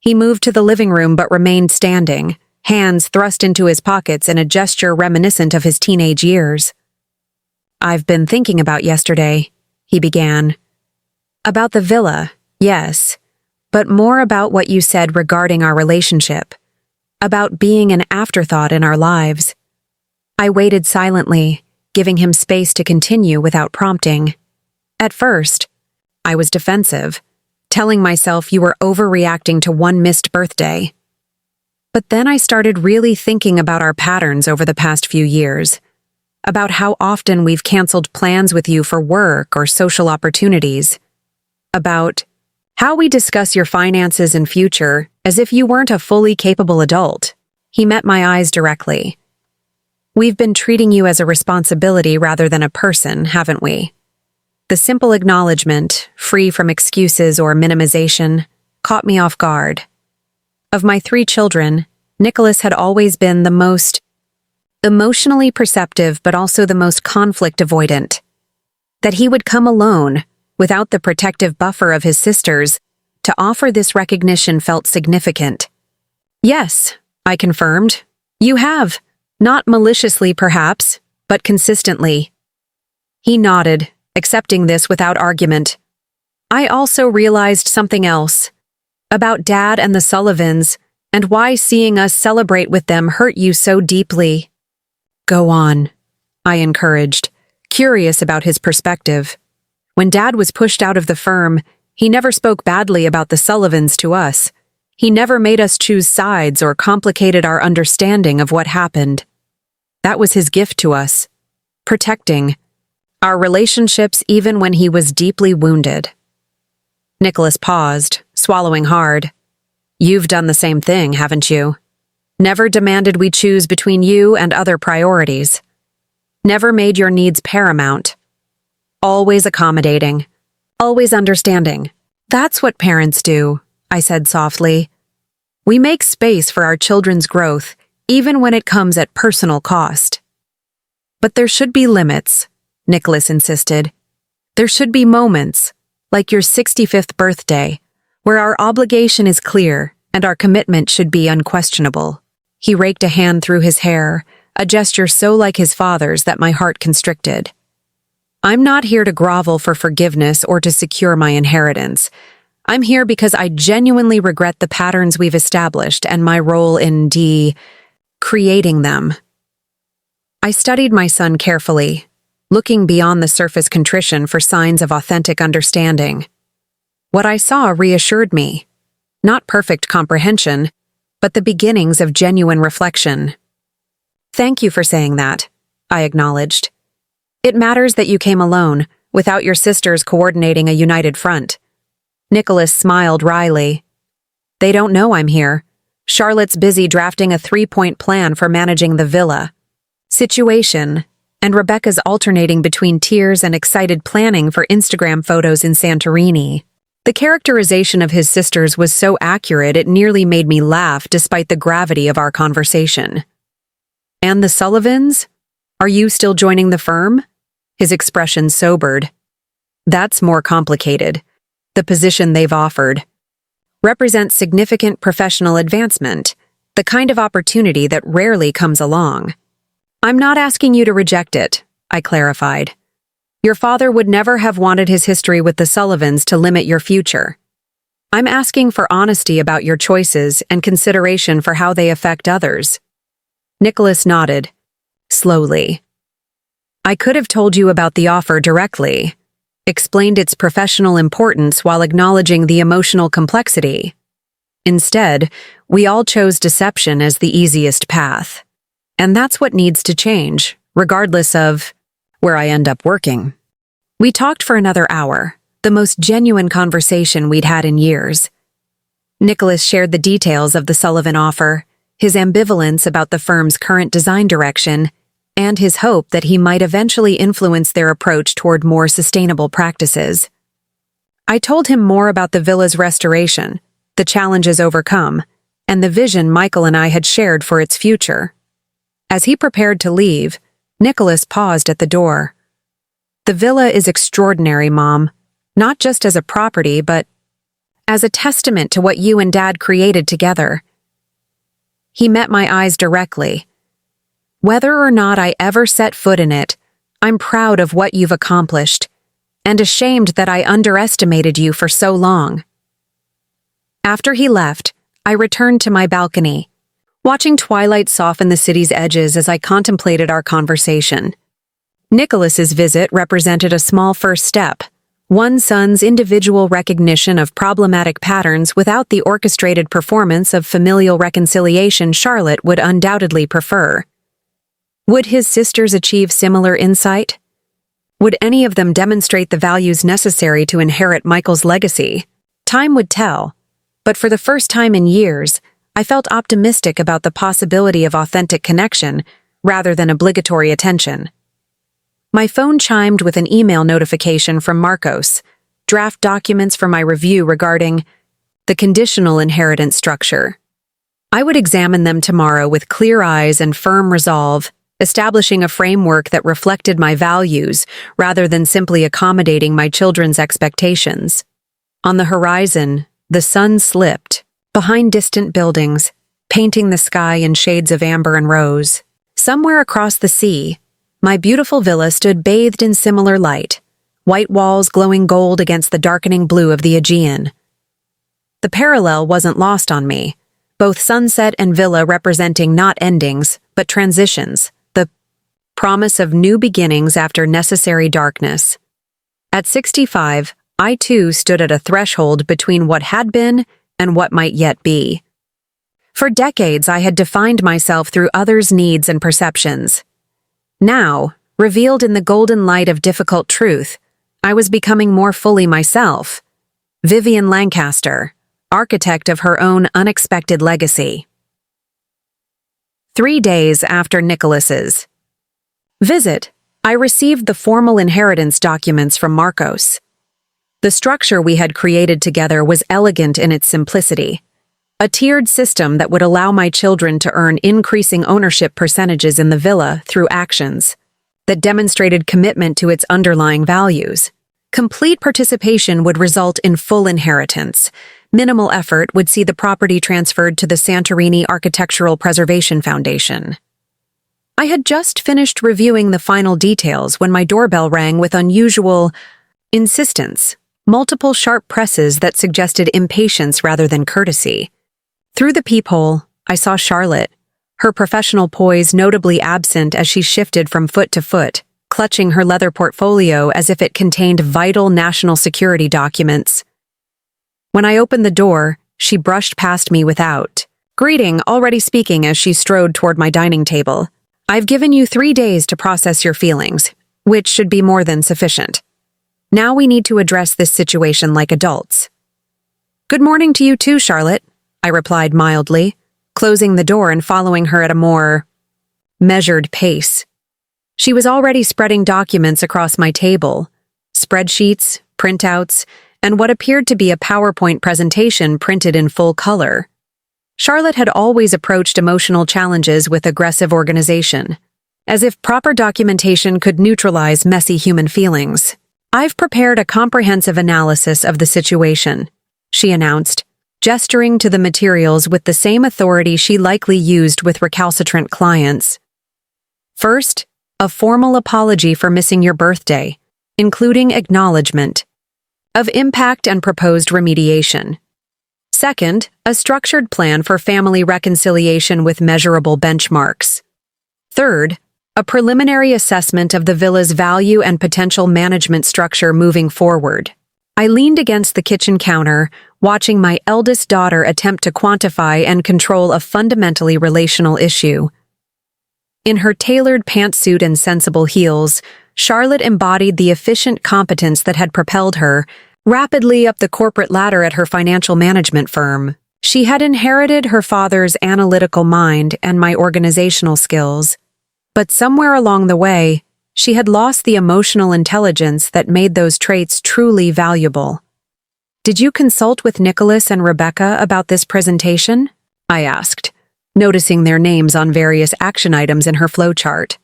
He moved to the living room but remained standing, hands thrust into his pockets in a gesture reminiscent of his teenage years. "I've been thinking about yesterday," he began. "About the villa, yes, but more about what you said regarding our relationship, about being an afterthought in our lives." I waited silently, giving him space to continue without prompting. At first, I was defensive, telling myself you were overreacting to one missed birthday. But then I started really thinking about our patterns over the past few years, about how often we've canceled plans with you for work or social opportunities, about how we discuss your finances and future as if you weren't a fully capable adult. He met my eyes directly. "We've been treating you as a responsibility rather than a person, haven't we?" The simple acknowledgement, free from excuses or minimization, caught me off guard. Of my 3 children, Nicholas had always been the most emotionally perceptive but also the most conflict avoidant. That he would come alone, without the protective buffer of his sisters, to offer this recognition felt significant. "Yes," I confirmed. "You have. Not maliciously, perhaps, but consistently." He nodded, accepting this without argument, I also realized something else about Dad and the Sullivans, and why seeing us celebrate with them hurt you so deeply. Go on, I encouraged, curious about his perspective. When Dad was pushed out of the firm, he never spoke badly about the Sullivans to us. He never made us choose sides or complicated our understanding of what happened. That was his gift to us, protecting our relationships even when he was deeply wounded. Nicholas paused, swallowing hard. You've done the same thing, haven't you? Never demanded we choose between you and other priorities. Never made your needs paramount. Always accommodating. Always understanding. That's what parents do, I said softly. We make space for our children's growth, even when it comes at personal cost. But there should be limits, Nicholas insisted. There should be moments, like your 65th birthday, where our obligation is clear and our commitment should be unquestionable. He raked a hand through his hair, a gesture so like his father's that my heart constricted. I'm not here to grovel for forgiveness or to secure my inheritance. I'm here because I genuinely regret the patterns we've established and my role in creating them. I studied my son carefully, looking beyond the surface contrition for signs of authentic understanding. What I saw reassured me. Not perfect comprehension, but the beginnings of genuine reflection. Thank you for saying that, I acknowledged. It matters that you came alone, without your sisters coordinating a united front. Nicholas smiled wryly. They don't know I'm here. Charlotte's busy drafting a 3-point plan for managing the villa situation, and Rebecca's alternating between tears and excited planning for Instagram photos in Santorini. The characterization of his sisters was so accurate it nearly made me laugh despite the gravity of our conversation. And the Sullivans? Are you still joining the firm? His expression sobered. That's more complicated. The position they've offered represents significant professional advancement, the kind of opportunity that rarely comes along. I'm not asking you to reject it, I clarified. Your father would never have wanted his history with the Sullivans to limit your future. I'm asking for honesty about your choices and consideration for how they affect others. Nicholas nodded, slowly. I could have told you about the offer directly, explained its professional importance while acknowledging the emotional complexity. Instead, we all chose deception as the easiest path. And that's what needs to change, regardless of where I end up working. We talked for another hour, the most genuine conversation we'd had in years. Nicholas shared the details of the Sullivan offer, his ambivalence about the firm's current design direction, and his hope that he might eventually influence their approach toward more sustainable practices. I told him more about the villa's restoration, the challenges overcome, and the vision Michael and I had shared for its future. As he prepared to leave, Nicholas paused at the door. The villa is extraordinary, Mom, not just as a property, but as a testament to what you and Dad created together. He met my eyes directly. Whether or not I ever set foot in it, I'm proud of what you've accomplished, and ashamed that I underestimated you for so long. After he left, I returned to my balcony, watching twilight soften the city's edges as I contemplated our conversation. Nicholas's visit represented a small first step, one son's individual recognition of problematic patterns without the orchestrated performance of familial reconciliation Charlotte would undoubtedly prefer. Would his sisters achieve similar insight? Would any of them demonstrate the values necessary to inherit Michael's legacy? Time would tell, but for the first time in years, I felt optimistic about the possibility of authentic connection rather than obligatory attention. My phone chimed with an email notification from Marcos, draft documents for my review regarding the conditional inheritance structure. I would examine them tomorrow with clear eyes and firm resolve, establishing a framework that reflected my values rather than simply accommodating my children's expectations. On the horizon, the sun slipped, behind distant buildings, painting the sky in shades of amber and rose. Somewhere across the sea, my beautiful villa stood bathed in similar light, white walls glowing gold against the darkening blue of the Aegean. The parallel wasn't lost on me, both sunset and villa representing not endings, but transitions, the promise of new beginnings after necessary darkness. At 65, I too stood at a threshold between what had been and what might yet be. For decades, I had defined myself through others' needs and perceptions. Now, revealed in the golden light of difficult truth, I was becoming more fully myself. Vivian Lancaster, architect of her own unexpected legacy. 3 days after Nicholas's visit, I received the formal inheritance documents from Marcos. The structure we had created together was elegant in its simplicity, a tiered system that would allow my children to earn increasing ownership percentages in the villa through actions that demonstrated commitment to its underlying values. Complete participation would result in full inheritance. Minimal effort would see the property transferred to the Santorini Architectural Preservation Foundation. I had just finished reviewing the final details when my doorbell rang with unusual insistence, multiple sharp presses that suggested impatience rather than courtesy. Through the peephole, I saw Charlotte, her professional poise notably absent as she shifted from foot to foot, clutching her leather portfolio as if it contained vital national security documents. When I opened the door, she brushed past me without greeting, already speaking as she strode toward my dining table. "I've given you 3 days to process your feelings, which should be more than sufficient. Now we need to address this situation like adults." "Good morning to you too, Charlotte," I replied mildly, closing the door and following her at a more measured pace. She was already spreading documents across my table, spreadsheets, printouts, and what appeared to be a PowerPoint presentation printed in full color. Charlotte had always approached emotional challenges with aggressive organization, as if proper documentation could neutralize messy human feelings. "I've prepared a comprehensive analysis of the situation," she announced, gesturing to the materials with the same authority she likely used with recalcitrant clients. "First, a formal apology for missing your birthday, including acknowledgement of impact and proposed remediation. Second, a structured plan for family reconciliation with measurable benchmarks. Third, a preliminary assessment of the villa's value and potential management structure moving forward." I leaned against the kitchen counter, watching my eldest daughter attempt to quantify and control a fundamentally relational issue. In her tailored pantsuit and sensible heels, Charlotte embodied the efficient competence that had propelled her rapidly up the corporate ladder at her financial management firm. She had inherited her father's analytical mind and my organizational skills, but somewhere along the way, she had lost the emotional intelligence that made those traits truly valuable. "Did you consult with Nicholas and Rebecca about this presentation?" I asked, noticing their names on various action items in her flowchart.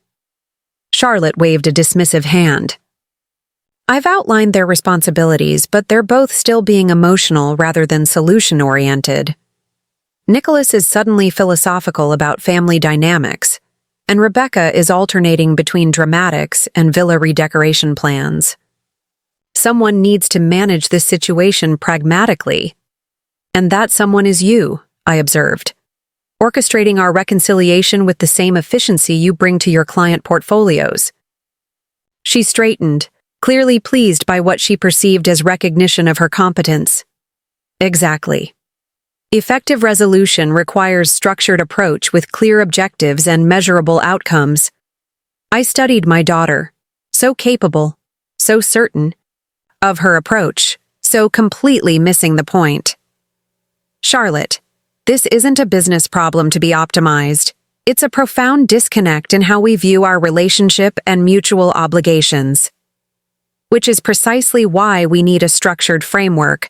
Charlotte waved a dismissive hand. "I've outlined their responsibilities, but they're both still being emotional rather than solution-oriented. Nicholas is suddenly philosophical about family dynamics, and Rebecca is alternating between dramatics and villa redecoration plans. Someone needs to manage this situation pragmatically, and that someone is you," I observed, "orchestrating our reconciliation with the same efficiency you bring to your client portfolios." She straightened, clearly pleased by what she perceived as recognition of her competence. "Exactly. Effective resolution requires structured approach with clear objectives and measurable outcomes." I studied my daughter, so capable, so certain of her approach, so completely missing the point. "Charlotte, this isn't a business problem to be optimized. It's a profound disconnect in how we view our relationship and mutual obligations. Which is precisely why we need a structured framework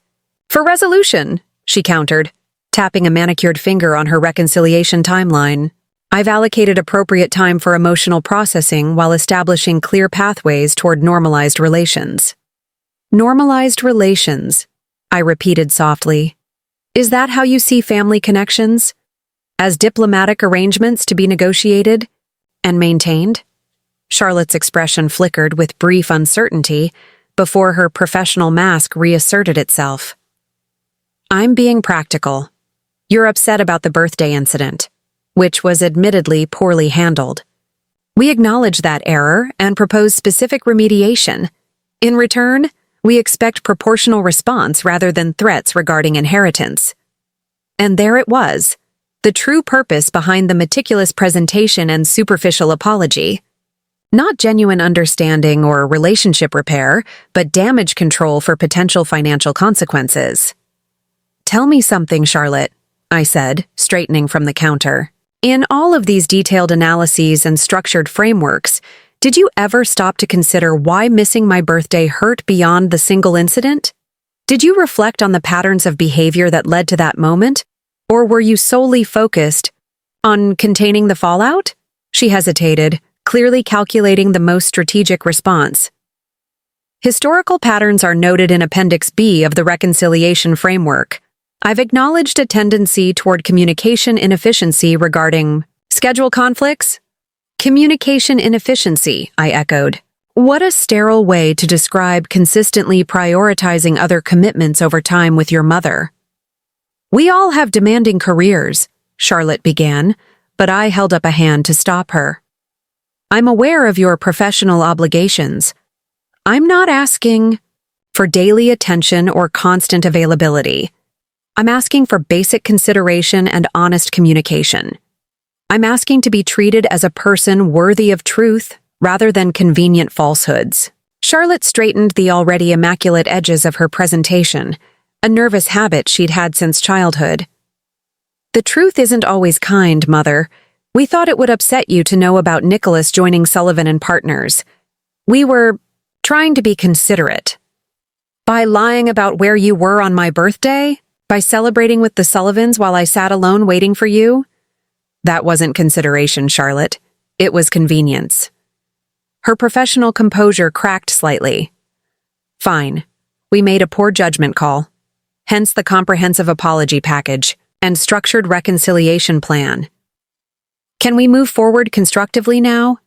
for resolution," she countered, tapping a manicured finger on her reconciliation timeline. "I've allocated appropriate time for emotional processing while establishing clear pathways toward normalized relations." "Normalized relations," I repeated softly. "Is that how you see family connections? As diplomatic arrangements to be negotiated and maintained?" Charlotte's expression flickered with brief uncertainty, before her professional mask reasserted itself. I'm being practical. You're upset about the birthday incident, which was admittedly poorly handled. We acknowledge that error and propose specific remediation. In return, we expect proportional response rather than threats regarding inheritance. And there it was, the true purpose behind the meticulous presentation and superficial apology. Not genuine understanding or relationship repair, but damage control for potential financial consequences. Tell me something, Charlotte, I said, straightening from the counter. In all of these detailed analyses and structured frameworks, did you ever stop to consider why missing my birthday hurt beyond the single incident? Did you reflect on the patterns of behavior that led to that moment? Or were you solely focused on containing the fallout? She hesitated, clearly calculating the most strategic response. Historical patterns are noted in Appendix B of the Reconciliation Framework. I've acknowledged a tendency toward communication inefficiency regarding schedule conflicts. Communication inefficiency, I echoed. What a sterile way to describe consistently prioritizing other commitments over time with your mother. We all have demanding careers, Charlotte began, but I held up a hand to stop her. I'm aware of your professional obligations. I'm not asking for daily attention or constant availability. I'm asking for basic consideration and honest communication. I'm asking to be treated as a person worthy of truth rather than convenient falsehoods. Charlotte straightened the already immaculate edges of her presentation, a nervous habit she'd had since childhood. The truth isn't always kind, Mother. We thought it would upset you to know about Nicholas joining Sullivan and Partners. We were trying to be considerate. By lying about where you were on my birthday? By celebrating with the Sullivans while I sat alone waiting for you? That wasn't consideration, Charlotte. It was convenience. Her professional composure cracked slightly. Fine. We made a poor judgment call. Hence the comprehensive apology package and structured reconciliation plan. Can we move forward constructively now?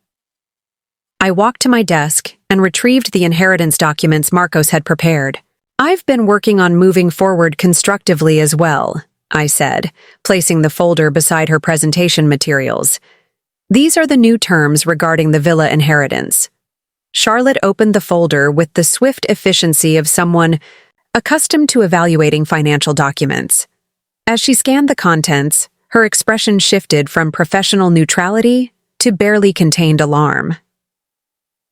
I walked to my desk and retrieved the inheritance documents Marcos had prepared. I've been working on moving forward constructively as well, I said, placing the folder beside her presentation materials. These are the new terms regarding the villa inheritance. Charlotte opened the folder with the swift efficiency of someone accustomed to evaluating financial documents. As she scanned the contents, her expression shifted from professional neutrality to barely contained alarm.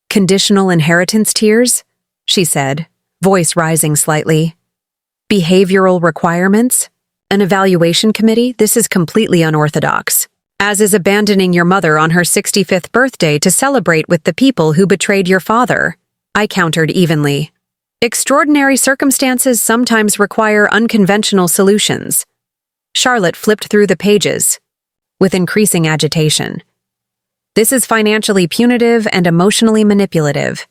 Conditional inheritance tiers? She said, voice rising slightly. Behavioral requirements? An evaluation committee? This is completely unorthodox. As is abandoning your mother on her 65th birthday to celebrate with the people who betrayed your father, I countered evenly. Extraordinary circumstances sometimes require unconventional solutions. Charlotte flipped through the pages with increasing agitation. This is financially punitive and emotionally manipulative.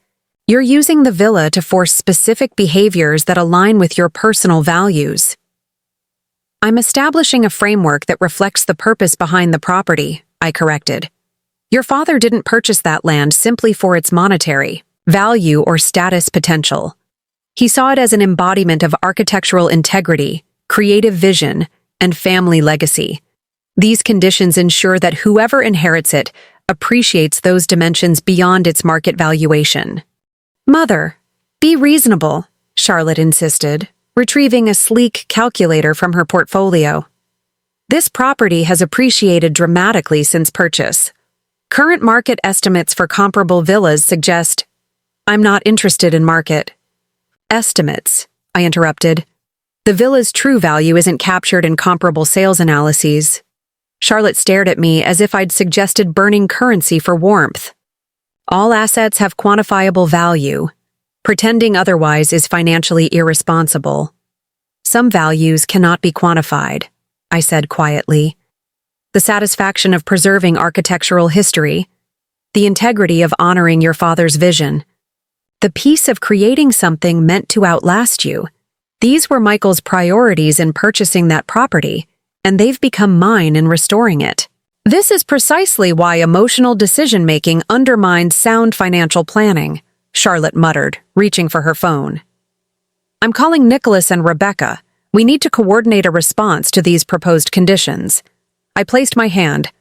You're using the villa to force specific behaviors that align with your personal values. I'm establishing a framework that reflects the purpose behind the property, I corrected. Your father didn't purchase that land simply for its monetary value or status potential. He saw it as an embodiment of architectural integrity, creative vision, and family legacy. These conditions ensure that whoever inherits it appreciates those dimensions beyond its market valuation. Mother, be reasonable, Charlotte insisted, retrieving a sleek calculator from her portfolio. This property has appreciated dramatically since purchase. Current market estimates for comparable villas suggest I'm not interested in market estimates, I interrupted. The villa's true value isn't captured in comparable sales analyses. Charlotte stared at me as if I'd suggested burning currency for warmth. All assets have quantifiable value. Pretending otherwise is financially irresponsible. Some values cannot be quantified, I said quietly. The satisfaction of preserving architectural history, the integrity of honoring your father's vision, the peace of creating something meant to outlast you. These were Michael's priorities in purchasing that property, and they've become mine in restoring it. This is precisely why emotional decision-making undermines sound financial planning, Charlotte muttered, reaching for her phone. I'm calling Nicholas and Rebecca. We need to coordinate a response to these proposed conditions. I placed my hand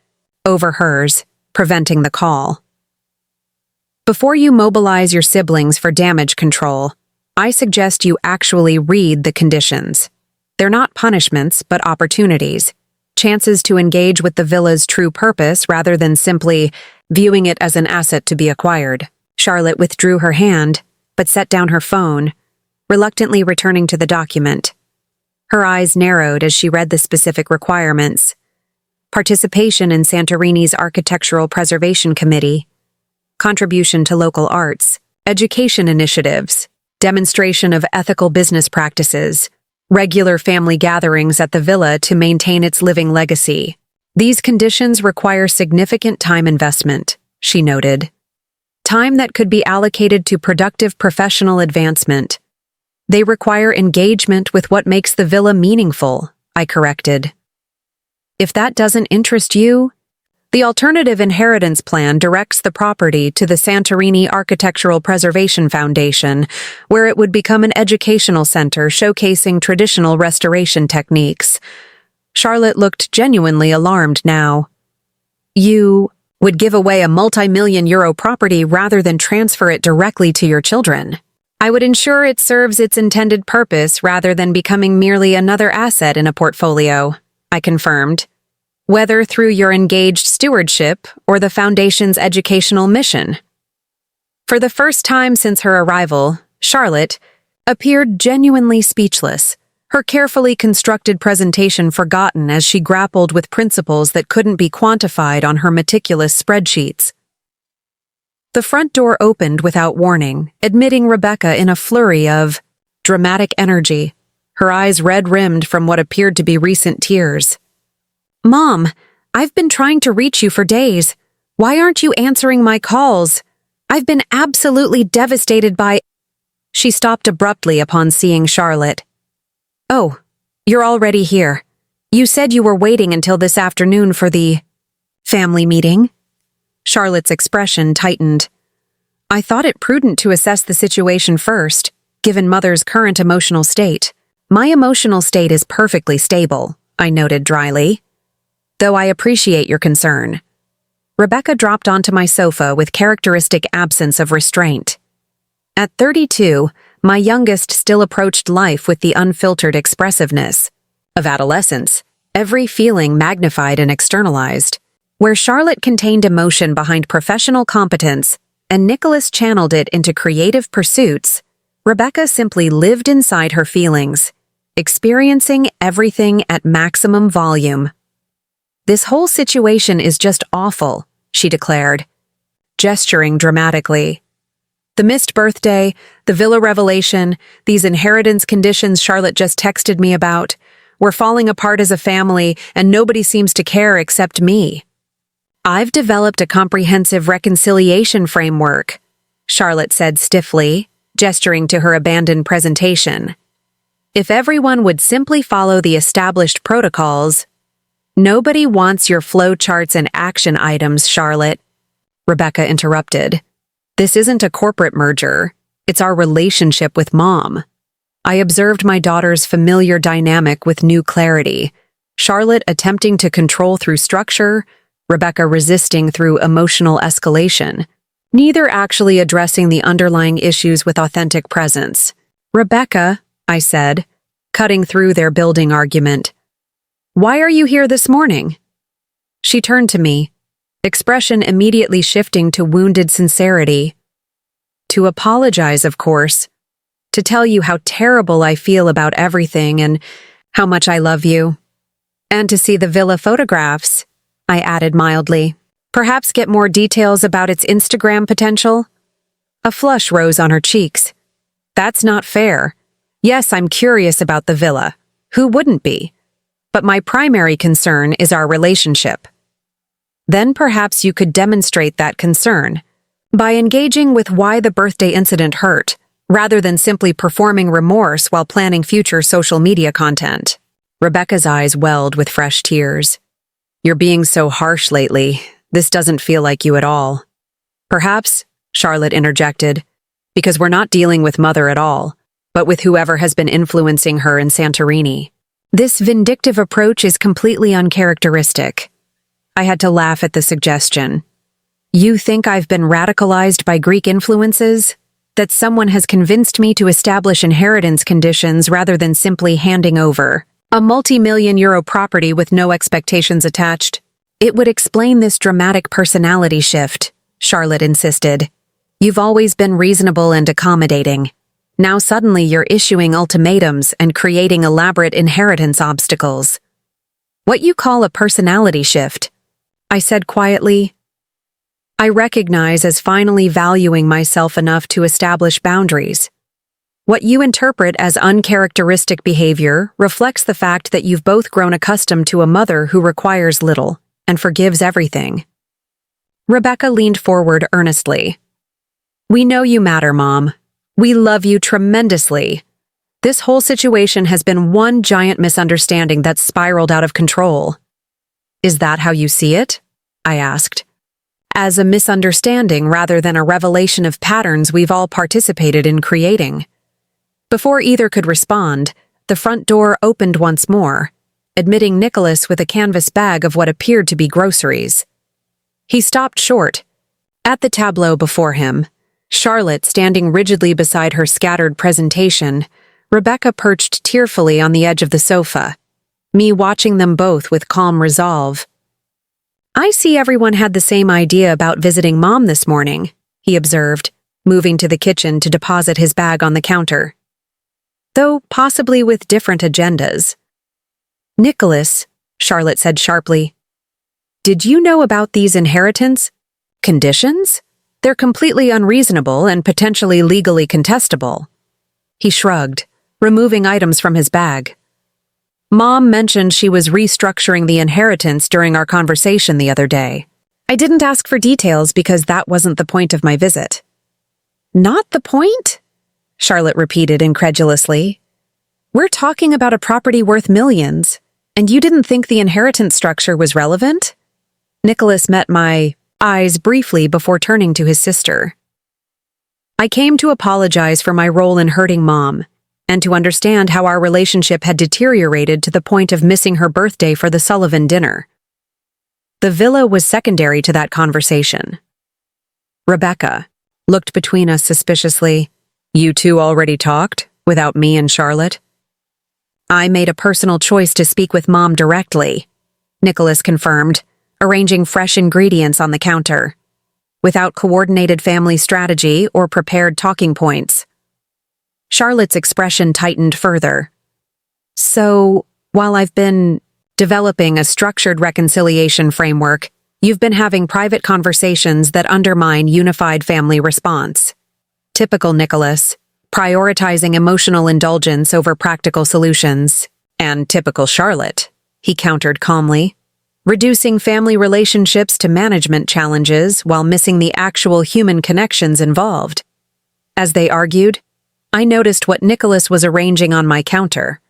over hers, preventing the call. Before you mobilize your siblings for damage control, I suggest you actually read the conditions. They're not punishments, but opportunities. Chances to engage with the villa's true purpose rather than simply viewing it as an asset to be acquired. Charlotte withdrew her hand, but set down her phone, reluctantly returning to the document. Her eyes narrowed as she read the specific requirements. Participation in Santorini's Architectural Preservation Committee, contribution to local arts, education initiatives, demonstration of ethical business practices, regular family gatherings at the villa to maintain its living legacy. These conditions require significant time investment, she noted. Time that could be allocated to productive professional advancement. They require engagement with what makes the villa meaningful, I corrected. If that doesn't interest you, the alternative inheritance plan directs the property to the Santorini Architectural Preservation Foundation, where it would become an educational center showcasing traditional restoration techniques. Charlotte looked genuinely alarmed now. You would give away a multi-million-euro property rather than transfer it directly to your children. I would ensure it serves its intended purpose rather than becoming merely another asset in a portfolio, I confirmed. Whether through your engaged stewardship or the Foundation's educational mission. For the first time since her arrival, Charlotte appeared genuinely speechless, her carefully constructed presentation forgotten as she grappled with principles that couldn't be quantified on her meticulous spreadsheets. The front door opened without warning, admitting Rebecca in a flurry of dramatic energy, her eyes red-rimmed from what appeared to be recent tears. Mom, I've been trying to reach you for days. Why aren't you answering my calls? I've been absolutely devastated by— She stopped abruptly upon seeing Charlotte. Oh, you're already here. You said you were waiting until this afternoon for the family meeting? Charlotte's expression tightened. I thought it prudent to assess the situation first, given Mother's current emotional state. My emotional state is perfectly stable, I noted dryly. Though I appreciate your concern. Rebecca dropped onto my sofa with characteristic absence of restraint. At 32, my youngest still approached life with the unfiltered expressiveness of adolescence, every feeling magnified and externalized. Where Charlotte contained emotion behind professional competence and Nicholas channeled it into creative pursuits, Rebecca simply lived inside her feelings, experiencing everything at maximum volume. This whole situation is just awful, she declared, gesturing dramatically. The missed birthday, the villa revelation, these inheritance conditions Charlotte just texted me about, we're falling apart as a family and nobody seems to care except me. I've developed a comprehensive reconciliation framework, Charlotte said stiffly, gesturing to her abandoned presentation. If everyone would simply follow the established protocols— Nobody wants your flow charts and action items, Charlotte, Rebecca interrupted. This isn't a corporate merger. It's our relationship with Mom. I observed my daughter's familiar dynamic with new clarity. Charlotte attempting to control through structure, Rebecca resisting through emotional escalation, neither actually addressing the underlying issues with authentic presence. Rebecca, I said, cutting through their building argument. Why are you here this morning? She turned to me, expression immediately shifting to wounded sincerity. To apologize, of course. To tell you how terrible I feel about everything and how much I love you. And to see the villa photographs, I added mildly. Perhaps get more details about its Instagram potential? A flush rose on her cheeks. That's not fair. Yes, I'm curious about the villa. Who wouldn't be? But my primary concern is our relationship. Then perhaps you could demonstrate that concern by engaging with why the birthday incident hurt, rather than simply performing remorse while planning future social media content. Rebecca's eyes welled with fresh tears. You're being so harsh lately. This doesn't feel like you at all. Perhaps, Charlotte interjected, because we're not dealing with Mother at all, but with whoever has been influencing her in Santorini. This vindictive approach is completely uncharacteristic. I had to laugh at the suggestion. You think I've been radicalized by Greek influences? That someone has convinced me to establish inheritance conditions rather than simply handing over a multi-million-euro property with no expectations attached? It would explain this dramatic personality shift, Charlotte insisted. You've always been reasonable and accommodating. Now suddenly you're issuing ultimatums and creating elaborate inheritance obstacles. What you call a personality shift? I said quietly. I recognize as finally valuing myself enough to establish boundaries. What you interpret as uncharacteristic behavior reflects the fact that you've both grown accustomed to a mother who requires little and forgives everything. Rebecca leaned forward earnestly. We know you matter, Mom. We love you tremendously. This whole situation has been one giant misunderstanding that's spiraled out of control. Is that how you see it? I asked. As a misunderstanding rather than a revelation of patterns we've all participated in creating. Before either could respond, the front door opened once more, admitting Nicholas with a canvas bag of what appeared to be groceries. He stopped short. At the tableau before him, Charlotte standing rigidly beside her scattered presentation, Rebecca perched tearfully on the edge of the sofa, me watching them both with calm resolve. I see everyone had the same idea about visiting Mom this morning, he observed, moving to the kitchen to deposit his bag on the counter. Though possibly with different agendas. Nicholas, Charlotte said sharply, did you know about these inheritance conditions? They're completely unreasonable and potentially legally contestable. He shrugged, removing items from his bag. Mom mentioned she was restructuring the inheritance during our conversation the other day. I didn't ask for details because that wasn't the point of my visit. Not the point? Charlotte repeated incredulously. We're talking about a property worth millions, and you didn't think the inheritance structure was relevant? Nicholas met my eyes briefly before turning to his sister. I came to apologize for my role in hurting Mom, and to understand how our relationship had deteriorated to the point of missing her birthday for the Sullivan dinner. The villa was secondary to that conversation. Rebecca looked between us suspiciously. You two already talked, without me and Charlotte? I made a personal choice to speak with Mom directly, Nicholas confirmed, arranging fresh ingredients on the counter, without coordinated family strategy or prepared talking points. Charlotte's expression tightened further. So, while I've been developing a structured reconciliation framework, you've been having private conversations that undermine unified family response. Typical Nicholas, prioritizing emotional indulgence over practical solutions. And typical Charlotte, he countered calmly, reducing family relationships to management challenges while missing the actual human connections involved. As they argued, I noticed what Nicholas was arranging on my counter.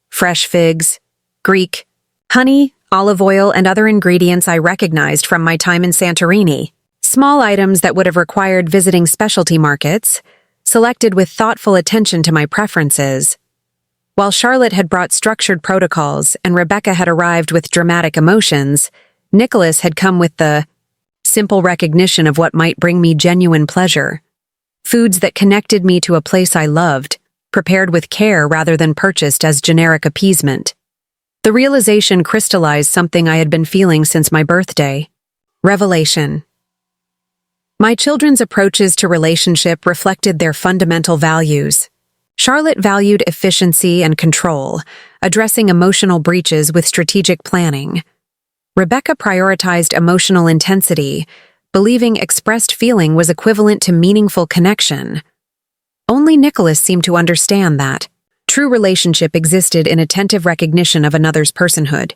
Fresh figs, Greek, honey, olive oil, and other ingredients I recognized from my time in Santorini. Small items that would have required visiting specialty markets, selected with thoughtful attention to my preferences. While Charlotte had brought structured protocols and Rebecca had arrived with dramatic emotions, Nicholas had come with the simple recognition of what might bring me genuine pleasure. Foods that connected me to a place I loved, prepared with care rather than purchased as generic appeasement. The realization crystallized something I had been feeling since my birthday. Revelation. My children's approaches to relationship reflected their fundamental values. Charlotte valued efficiency and control, addressing emotional breaches with strategic planning. Rebecca prioritized emotional intensity, believing expressed feeling was equivalent to meaningful connection. Only Nicholas seemed to understand that. True relationship existed in attentive recognition of another's personhood,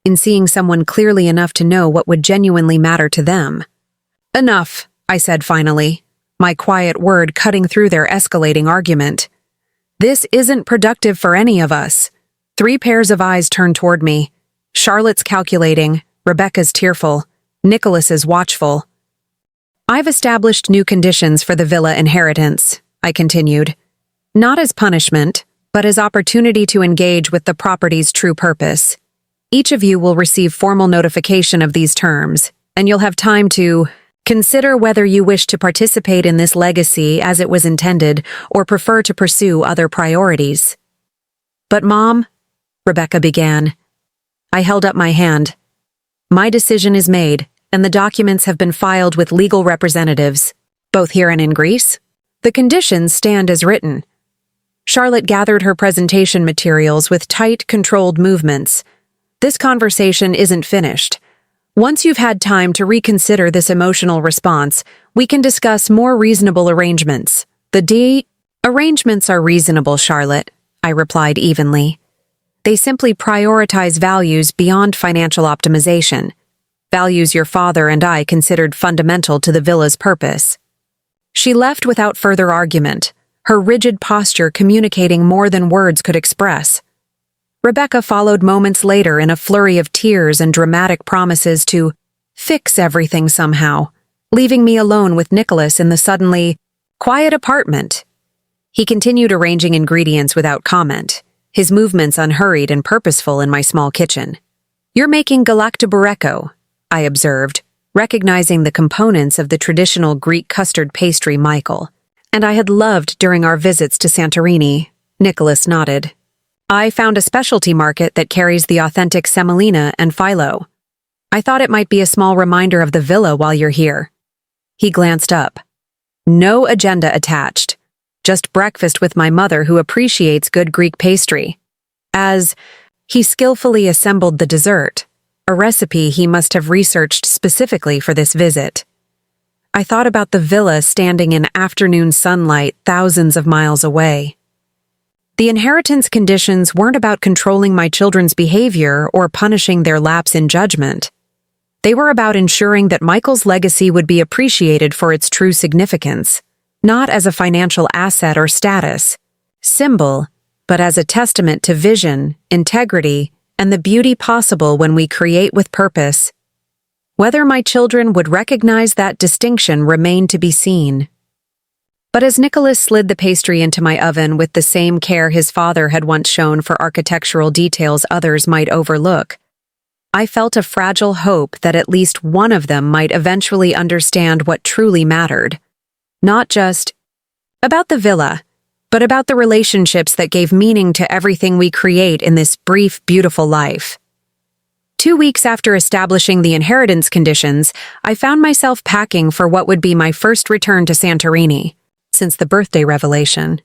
in seeing someone clearly enough to know what would genuinely matter to them. Enough, I said finally, my quiet word cutting through their escalating argument. This isn't productive for any of us. 3 pairs of eyes turned toward me. Charlotte's calculating, Rebecca's tearful, Nicholas's watchful. I've established new conditions for the villa inheritance, I continued. Not as punishment, but as opportunity to engage with the property's true purpose. Each of you will receive formal notification of these terms, and you'll have time to consider whether you wish to participate in this legacy as it was intended or prefer to pursue other priorities. But Mom, Rebecca began. I held up my hand. My decision is made, and the documents have been filed with legal representatives, both here and in Greece. The conditions stand as written. Charlotte gathered her presentation materials with tight, controlled movements. This conversation isn't finished. Once you've had time to reconsider this emotional response, we can discuss more reasonable arrangements. Arrangements are reasonable, Charlotte, I replied evenly. They simply prioritize values beyond financial optimization, values your father and I considered fundamental to the villa's purpose. She left without further argument, her rigid posture communicating more than words could express. Rebecca followed moments later in a flurry of tears and dramatic promises to fix everything somehow, leaving me alone with Nicholas in the suddenly quiet apartment. He continued arranging ingredients without comment, his movements unhurried and purposeful in my small kitchen. You're making galactobureko, I observed, recognizing the components of the traditional Greek custard pastry Michael, and I had loved during our visits to Santorini. Nicholas nodded. I found a specialty market that carries the authentic semolina and phyllo. I thought it might be a small reminder of the villa while you're here. He glanced up. No agenda attached. Just breakfast with my mother who appreciates good Greek pastry. As he skillfully assembled the dessert, a recipe he must have researched specifically for this visit. I thought about the villa standing in afternoon sunlight thousands of miles away. The inheritance conditions weren't about controlling my children's behavior or punishing their lapse in judgment. They were about ensuring that Michael's legacy would be appreciated for its true significance, not as a financial asset or status, symbol, but as a testament to vision, integrity, and the beauty possible when we create with purpose. Whether my children would recognize that distinction remained to be seen. But as Nicholas slid the pastry into my oven with the same care his father had once shown for architectural details others might overlook, I felt a fragile hope that at least one of them might eventually understand what truly mattered. Not just about the villa, but about the relationships that gave meaning to everything we create in this brief, beautiful life. 2 weeks after establishing the inheritance conditions, I found myself packing for what would be my first return to Santorini since the birthday revelation.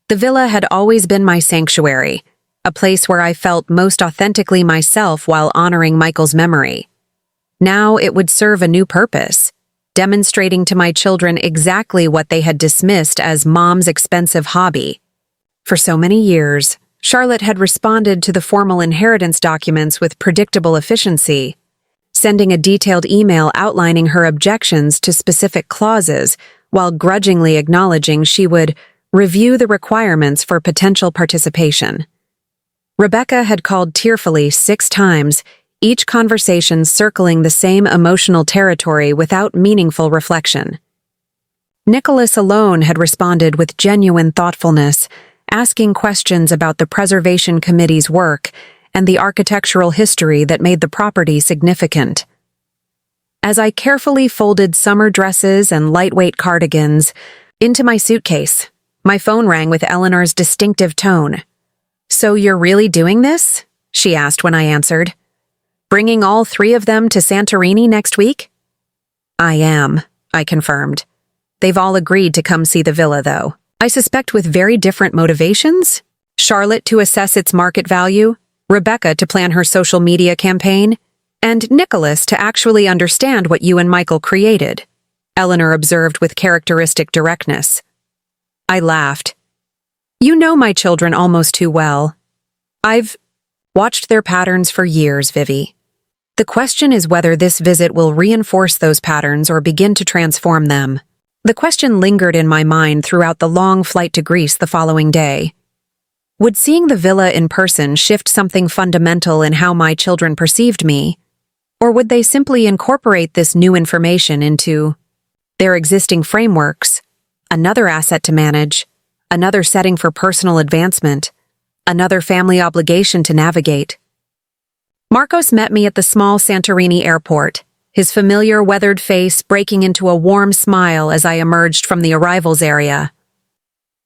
The villa had always been my sanctuary, a place where I felt most authentically myself while honoring Michael's memory. Now it would serve a new purpose, demonstrating to my children exactly what they had dismissed as Mom's expensive hobby. For so many years, Charlotte had responded to the formal inheritance documents with predictable efficiency, sending a detailed email outlining her objections to specific clauses while grudgingly acknowledging she would review the requirements for potential participation. Rebecca had called tearfully 6 times, each conversation circling the same emotional territory without meaningful reflection. Nicholas alone had responded with genuine thoughtfulness, asking questions about the Preservation Committee's work and the architectural history that made the property significant. As I carefully folded summer dresses and lightweight cardigans into my suitcase, my phone rang with Eleanor's distinctive tone. "So you're really doing this?" she asked when I answered. "Bringing all 3 of them to Santorini next week?" "I am," I confirmed. "They've all agreed to come see the villa, though. I suspect with very different motivations. Charlotte to assess its market value, Rebecca to plan her social media campaign, and Nicholas to actually understand what you and Michael created," Eleanor observed with characteristic directness. I laughed. "You know my children almost too well. I've watched their patterns for years, Vivi. The question is whether this visit will reinforce those patterns or begin to transform them." The question lingered in my mind throughout the long flight to Greece the following day. Would seeing the villa in person shift something fundamental in how my children perceived me, or would they simply incorporate this new information into their existing frameworks, another asset to manage? another setting for personal advancement, another family obligation to navigate. Marcos met me at the small Santorini airport, his familiar weathered face breaking into a warm smile as I emerged from the arrivals area.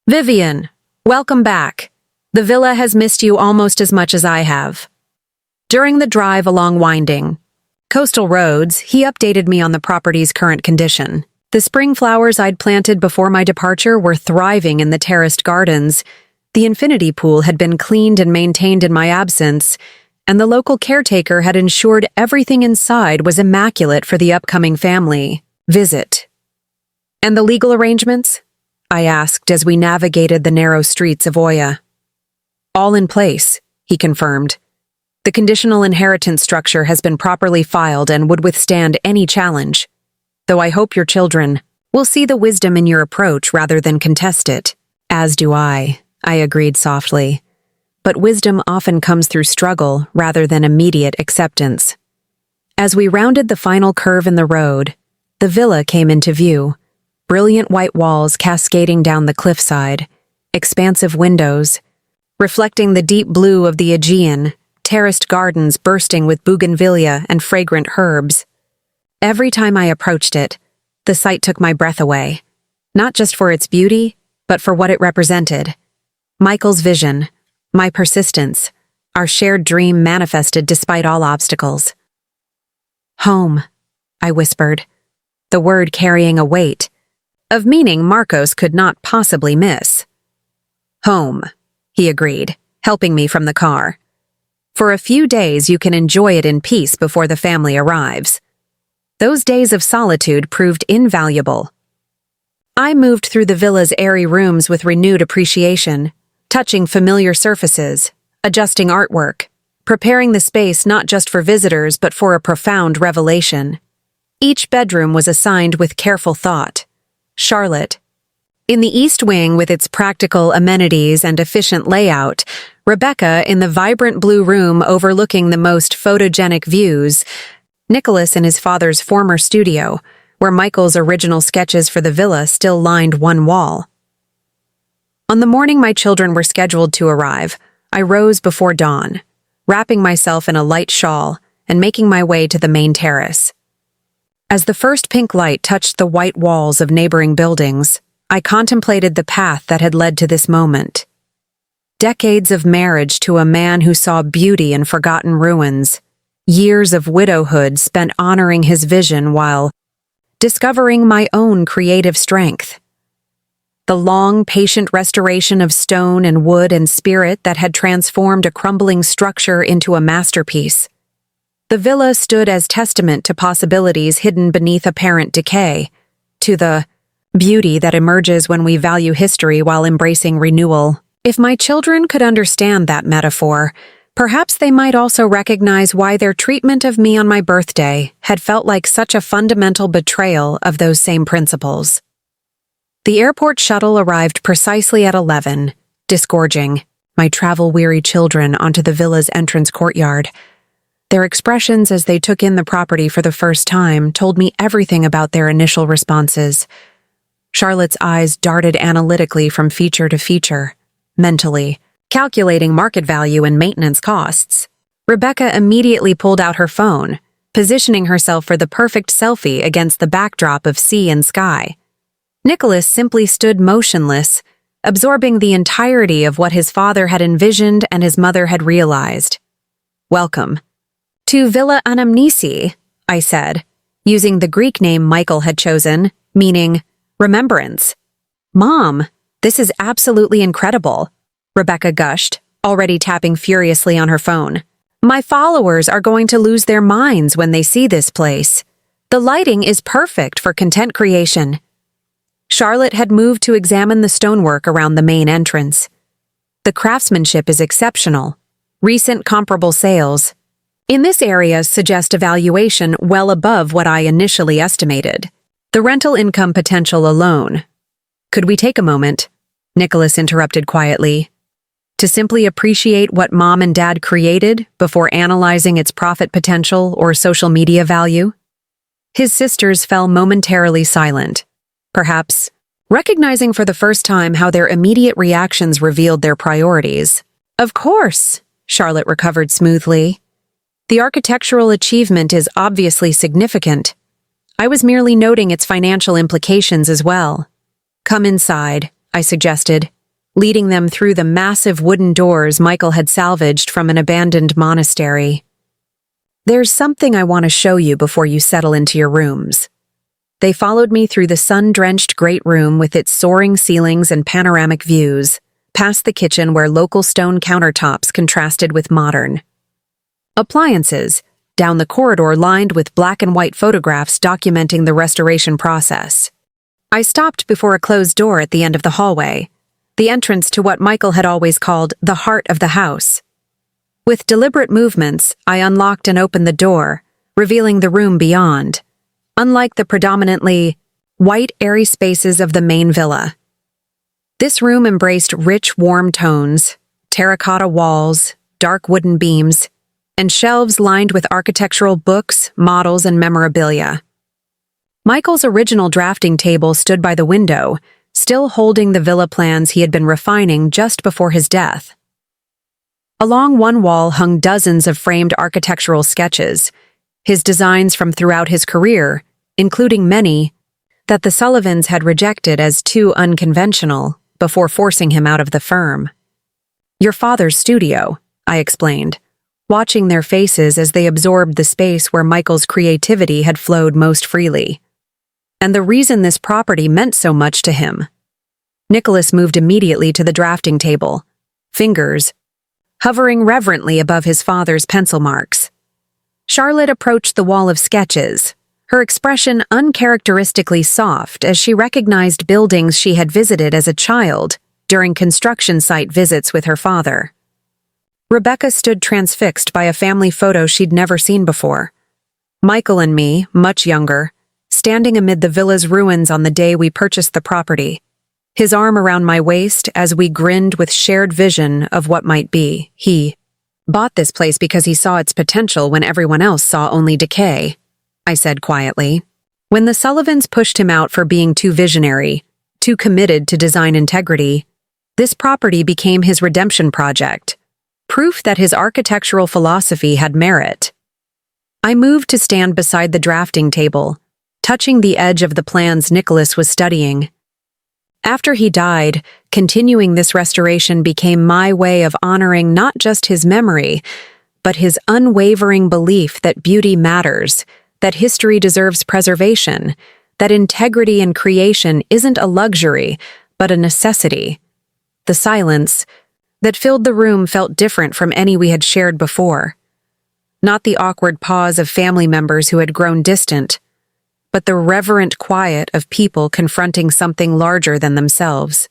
"Vivian, welcome back. The villa has missed you almost as much as I have." During the drive along winding coastal roads, he updated me on the property's current condition. The spring flowers I'd planted before my departure were thriving in the terraced gardens, the infinity pool had been cleaned and maintained in my absence, and the local caretaker had ensured everything inside was immaculate for the upcoming family visit. "And the legal arrangements?" I asked as we navigated the narrow streets of Oya. "All in place," he confirmed. "The conditional inheritance structure has been properly filed and would withstand any challenge. Though I hope your children will see the wisdom in your approach rather than contest it." "As do I agreed softly. But wisdom often comes through struggle rather than immediate acceptance. As we rounded the final curve in the road, the villa came into view. Brilliant white walls cascading down the cliffside, expansive windows, reflecting the deep blue of the Aegean, terraced gardens bursting with bougainvillea and fragrant herbs. Every time I approached it, the sight took my breath away, not just for its beauty, but for what it represented. Michael's vision, my persistence, our shared dream manifested despite all obstacles. "Home," I whispered, the word carrying a weight of meaning Marcos could not possibly miss. "Home," he agreed, helping me from the car. "For a few days you can enjoy it in peace before the family arrives." Those days of solitude proved invaluable. I moved through the villa's airy rooms with renewed appreciation, touching familiar surfaces, adjusting artwork, preparing the space not just for visitors but for a profound revelation. Each bedroom was assigned with careful thought. Charlotte. In the East Wing with its practical amenities and efficient layout, Rebecca in the vibrant blue room overlooking the most photogenic views, Nicholas in his father's former studio, where Michael's original sketches for the villa still lined one wall. On the morning my children were scheduled to arrive, I rose before dawn, wrapping myself in a light shawl and making my way to the main terrace. As the first pink light touched the white walls of neighboring buildings, I contemplated the path that had led to this moment. Decades of marriage to a man who saw beauty in forgotten ruins, years of widowhood spent honoring his vision while discovering my own creative strength. The long, patient restoration of stone and wood and spirit that had transformed a crumbling structure into a masterpiece. The villa stood as testament to possibilities hidden beneath apparent decay, to the beauty that emerges when we value history while embracing renewal. If my children could understand that metaphor, perhaps they might also recognize why their treatment of me on my birthday had felt like such a fundamental betrayal of those same principles. The airport shuttle arrived precisely at 11, disgorging my travel-weary children onto the villa's entrance courtyard. Their expressions as they took in the property for the first time told me everything about their initial responses. Charlotte's eyes darted analytically from feature to feature, mentally calculating market value and maintenance costs. Rebecca immediately pulled out her phone, positioning herself for the perfect selfie against the backdrop of sea and sky. Nicholas simply stood motionless, absorbing the entirety of what his father had envisioned and his mother had realized. "Welcome to Villa Anamnesi," I said, using the Greek name Michael had chosen, meaning remembrance. "Mom, this is absolutely incredible," Rebecca gushed, already tapping furiously on her phone. "My followers are going to lose their minds when they see this place. The lighting is perfect for content creation." Charlotte had moved to examine the stonework around the main entrance. "The craftsmanship is exceptional. Recent comparable sales in this area suggest a valuation well above what I initially estimated. The rental income potential alone." "Could we take a moment?" Nicholas interrupted quietly. "To simply appreciate what Mom and Dad created before analyzing its profit potential or social media value?" His sisters fell momentarily silent, perhaps recognizing for the first time how their immediate reactions revealed their priorities. Of course, Charlotte recovered smoothly. The architectural achievement is obviously significant. I was merely noting its financial implications as well. Come inside, I suggested, leading them through the massive wooden doors Michael had salvaged from an abandoned monastery. There's something I want to show you before you settle into your rooms. They followed me through the sun-drenched great room with its soaring ceilings and panoramic views, past the kitchen where local stone countertops contrasted with modern appliances, down the corridor lined with black and white photographs documenting the restoration process. I stopped before a closed door at the end of the hallway, the entrance to what Michael had always called the heart of the house. With deliberate movements, I unlocked and opened the door, revealing the room beyond, unlike the predominantly white, airy spaces of the main villa. This room embraced rich, warm tones, terracotta walls, dark wooden beams, and shelves lined with architectural books, models, and memorabilia. Michael's original drafting table stood by the window, still holding the villa plans he had been refining just before his death. Along one wall hung dozens of framed architectural sketches, his designs from throughout his career, including many that the Sullivans had rejected as too unconventional before forcing him out of the firm. Your father's studio, I explained, watching their faces as they absorbed the space where Michael's creativity had flowed most freely. And the reason this property meant so much to him. Nicholas moved immediately to the drafting table, fingers hovering reverently above his father's pencil marks. Charlotte approached the wall of sketches, her expression uncharacteristically soft as she recognized buildings she had visited as a child during construction site visits with her father. Rebecca stood transfixed by a family photo she'd never seen before. Michael and me, much younger, standing amid the villa's ruins on the day we purchased the property, his arm around my waist as we grinned with shared vision of what might be. He bought this place because he saw its potential when everyone else saw only decay, I said quietly. When the Sullivans pushed him out for being too visionary, too committed to design integrity, this property became his redemption project, proof that his architectural philosophy had merit. I moved to stand beside the drafting table, touching the edge of the plans Nicholas was studying. After he died, continuing this restoration became my way of honoring not just his memory, but his unwavering belief that beauty matters, that history deserves preservation, that integrity in creation isn't a luxury, but a necessity. The silence that filled the room felt different from any we had shared before. Not the awkward pause of family members who had grown distant, but the reverent quiet of people confronting something larger than themselves.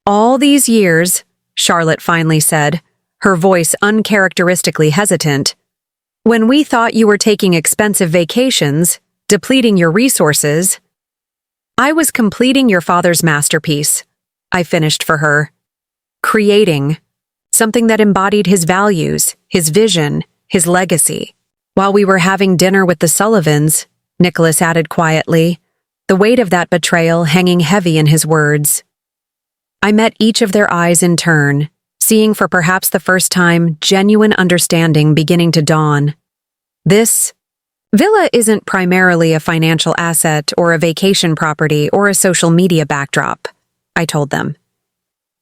All these years, Charlotte finally said, her voice uncharacteristically hesitant, when we thought you were taking expensive vacations, depleting your resources, I was completing your father's masterpiece, I finished for her. Creating something that embodied his values, his vision, his legacy. While we were having dinner with the Sullivans, Nicholas added quietly, the weight of that betrayal hanging heavy in his words. I met each of their eyes in turn, seeing for perhaps the first time genuine understanding beginning to dawn. This villa isn't primarily a financial asset or a vacation property or a social media backdrop, I told them.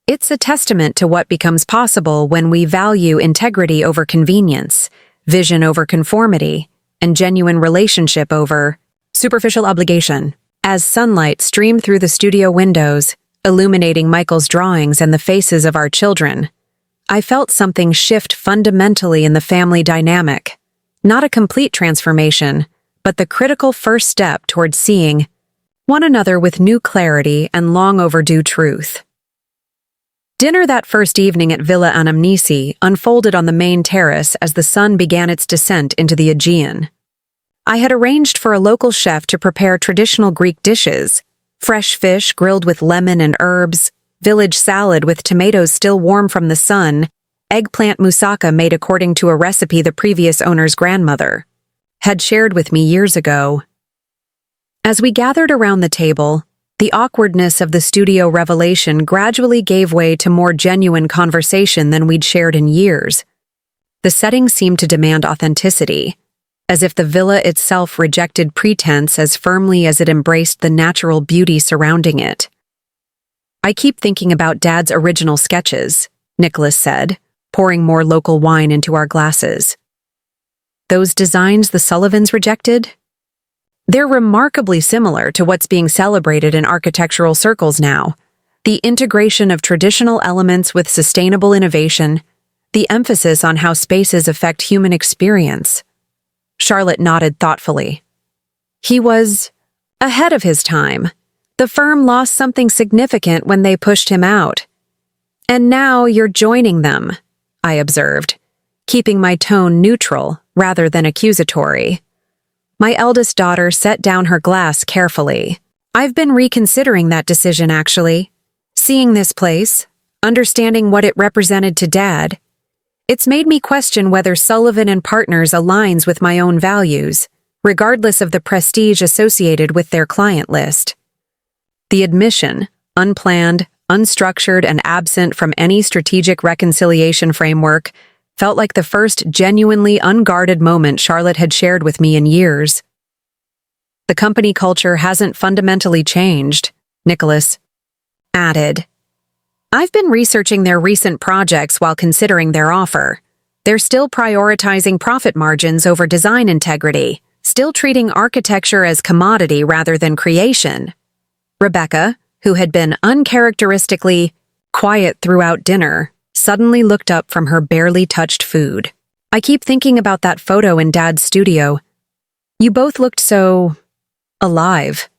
It's a testament to what becomes possible when we value integrity over convenience, vision over conformity, and genuine relationship over superficial obligation. As sunlight streamed through the studio windows, illuminating Michael's drawings and the faces of our children, I felt something shift fundamentally in the family dynamic. Not a complete transformation, but the critical first step towards seeing one another with new clarity and long overdue truth. Dinner that first evening at Villa Anamnesi unfolded on the main terrace as the sun began its descent into the Aegean. I had arranged for a local chef to prepare traditional Greek dishes, fresh fish grilled with lemon and herbs, village salad with tomatoes still warm from the sun, eggplant moussaka made according to a recipe the previous owner's grandmother had shared with me years ago. As we gathered around the table, The awkwardness of the studio revelation gradually gave way to more genuine conversation than we'd shared in years. The setting seemed to demand authenticity, as if the villa itself rejected pretense as firmly as it embraced the natural beauty surrounding it. "I keep thinking about Dad's original sketches," Nicholas said, pouring more local wine into our glasses. "Those designs the Sullivans rejected? They're remarkably similar to what's being celebrated in architectural circles now. The integration of traditional elements with sustainable innovation, the emphasis on how spaces affect human experience." Charlotte nodded thoughtfully. "He was ahead of his time. The firm lost something significant when they pushed him out. And now you're joining them," I observed, keeping my tone neutral rather than accusatory. My eldest daughter set down her glass carefully. "I've been reconsidering that decision, actually. Seeing this place, understanding what it represented to Dad, it's made me question whether Sullivan and Partners aligns with my own values, regardless of the prestige associated with their client list." The admission, unplanned, unstructured, and absent from any strategic reconciliation framework, felt like the first genuinely unguarded moment Charlotte had shared with me in years. "The company culture hasn't fundamentally changed," Nicholas added. "I've been researching their recent projects while considering their offer. They're still prioritizing profit margins over design integrity, still treating architecture as commodity rather than creation." Rebecca, who had been uncharacteristically quiet throughout dinner, suddenly looked up from her barely touched food. "I keep thinking about that photo in Dad's studio. You both looked so alive,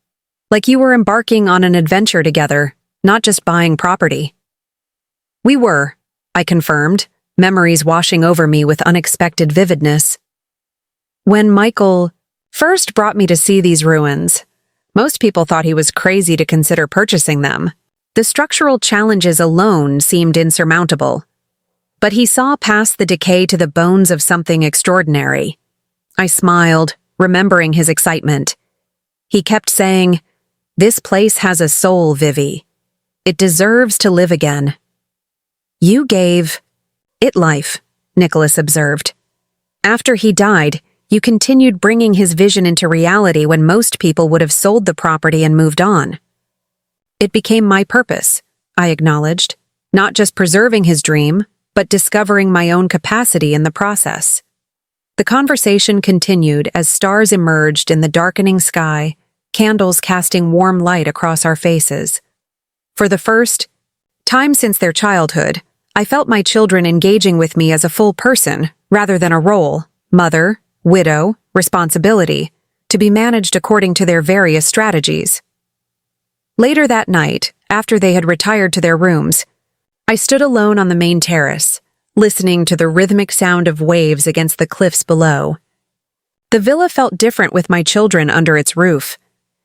like you were embarking on an adventure together, not just buying property." "We were," I confirmed, memories washing over me with unexpected vividness. "When Michael first brought me to see these ruins, most people thought he was crazy to consider purchasing them. The structural challenges alone seemed insurmountable. But he saw past the decay to the bones of something extraordinary." I smiled, remembering his excitement. He kept saying, "This place has a soul, Vivi. It deserves to live again." "You gave it life," Nicholas observed. "After he died, you continued bringing his vision into reality when most people would have sold the property and moved on." "It became my purpose," I acknowledged, "not just preserving his dream, but discovering my own capacity in the process." The conversation continued as stars emerged in the darkening sky, candles casting warm light across our faces. For the first time since their childhood, I felt my children engaging with me as a full person rather than a role, mother, widow, responsibility, to be managed according to their various strategies. Later that night, after they had retired to their rooms, I stood alone on the main terrace, listening to the rhythmic sound of waves against the cliffs below. The villa felt different with my children under its roof,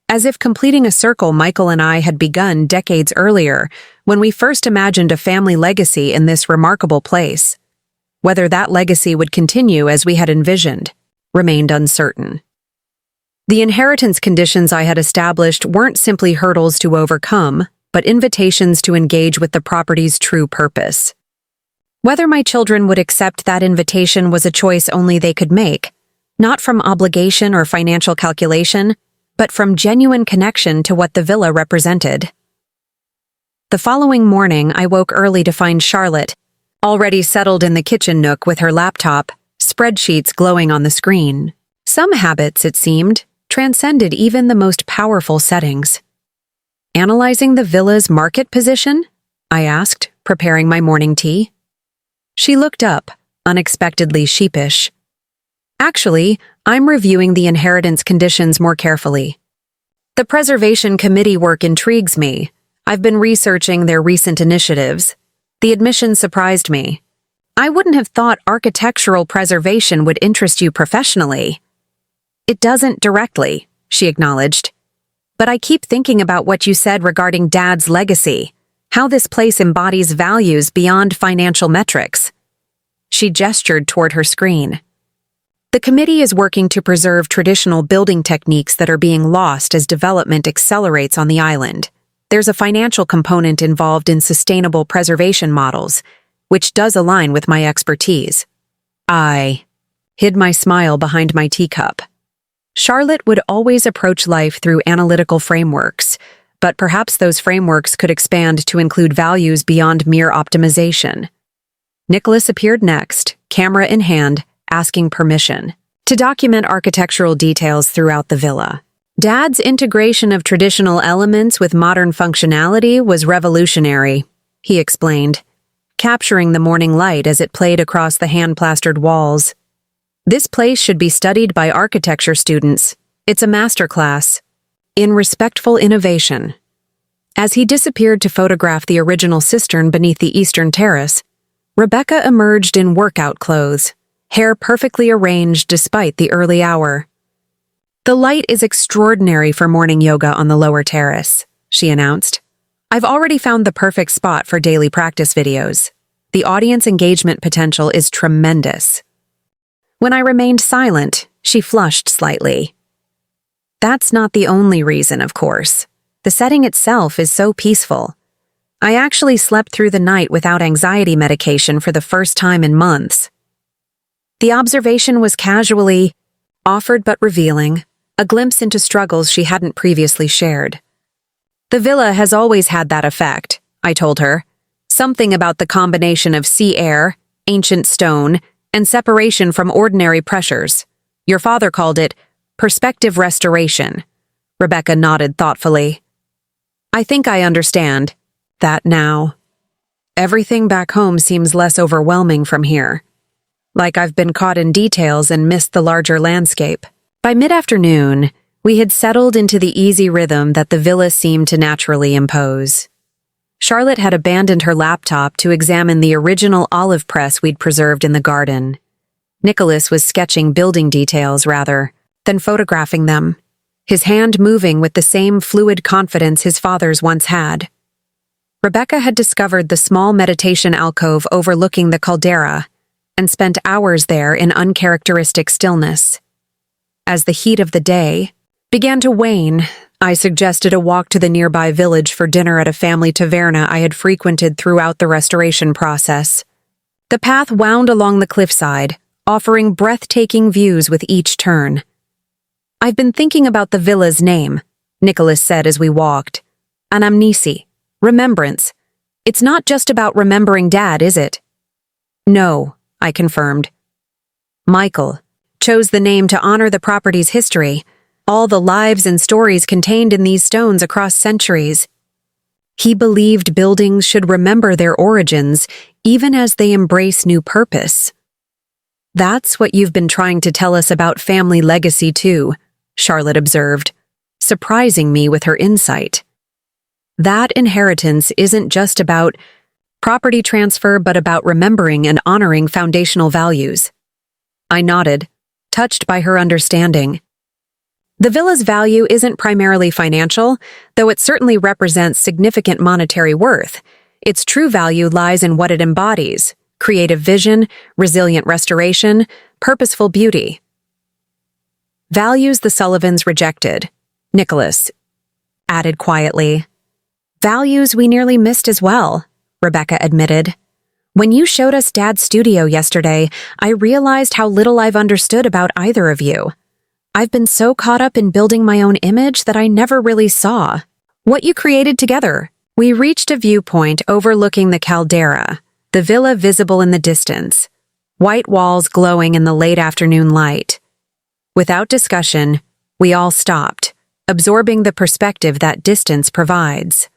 as if completing a circle Michael and I had begun decades earlier when we first imagined a family legacy in this remarkable place. Whether that legacy would continue as we had envisioned remained uncertain. The inheritance conditions I had established weren't simply hurdles to overcome, but invitations to engage with the property's true purpose. Whether my children would accept that invitation was a choice only they could make, not from obligation or financial calculation, but from genuine connection to what the villa represented. The following morning, I woke early to find Charlotte, already settled in the kitchen nook with her laptop, spreadsheets glowing on the screen. Some habits, it seemed, transcended even the most powerful settings. "Analyzing the villa's market position?" I asked, preparing my morning tea. She looked up, unexpectedly sheepish. "Actually, I'm reviewing the inheritance conditions more carefully. The preservation committee work intrigues me. I've been researching their recent initiatives. The admission surprised me. I wouldn't have thought architectural preservation would interest you professionally." "It doesn't directly," she acknowledged. "But I keep thinking about what you said regarding Dad's legacy, how this place embodies values beyond financial metrics." She gestured toward her screen. The committee is working to preserve traditional building techniques that are being lost as development accelerates on the island. There's a financial component involved in sustainable preservation models, which does align with my expertise. I hid my smile behind my teacup. Charlotte would always approach life through analytical frameworks, but perhaps those frameworks could expand to include values beyond mere optimization. Nicholas appeared next, camera in hand, asking permission to document architectural details throughout the villa. Dad's integration of traditional elements with modern functionality was revolutionary, he explained, capturing the morning light as it played across the hand-plastered walls. This place should be studied by architecture students. It's a masterclass in respectful innovation. As he disappeared to photograph the original cistern beneath the eastern terrace, Rebecca emerged in workout clothes, hair perfectly arranged despite the early hour. "The light is extraordinary for morning yoga on the lower terrace," she announced. "I've already found the perfect spot for daily practice videos. The audience engagement potential is tremendous." When I remained silent, she flushed slightly. "That's not the only reason, of course. The setting itself is so peaceful. I actually slept through the night without anxiety medication for the first time in months." The observation was casually offered but revealing, a glimpse into struggles she hadn't previously shared. "The villa has always had that effect," I told her. "Something about the combination of sea air, ancient stone, and separation from ordinary pressures. Your father called it perspective restoration." Rebecca nodded thoughtfully. "I think I understand that now. Everything back home seems less overwhelming from here. Like I've been caught in details and missed the larger landscape." By mid-afternoon, we had settled into the easy rhythm that the villa seemed to naturally impose. Charlotte had abandoned her laptop to examine the original olive press we'd preserved in the garden. Nicholas was sketching building details rather than photographing them, his hand moving with the same fluid confidence his father's once had. Rebecca had discovered the small meditation alcove overlooking the caldera and spent hours there in uncharacteristic stillness. As the heat of the day began to wane, I suggested a walk to the nearby village for dinner at a family taverna I had frequented throughout the restoration process. The path wound along the cliffside, offering breathtaking views with each turn. "I've been thinking about the villa's name," Nicholas said as we walked. "Anamnesi, remembrance. It's not just about remembering Dad, is it?" "No," I confirmed. "Michael chose the name to honor the property's history, all the lives and stories contained in these stones across centuries. He believed buildings should remember their origins even as they embrace new purpose." "That's what you've been trying to tell us about family legacy too," Charlotte observed, surprising me with her insight. "That inheritance isn't just about property transfer but about remembering and honoring foundational values." I nodded, touched by her understanding. "The villa's value isn't primarily financial, though it certainly represents significant monetary worth. Its true value lies in what it embodies: creative vision, resilient restoration, purposeful beauty." "Values the Sullivans rejected," Nicholas added quietly. "Values we nearly missed as well," Rebecca admitted. "When you showed us Dad's studio yesterday, I realized how little I've understood about either of you. I've been so caught up in building my own image that I never really saw what you created together." We reached a viewpoint overlooking the caldera, the villa visible in the distance, white walls glowing in the late afternoon light. Without discussion, we all stopped, absorbing the perspective that distance provides.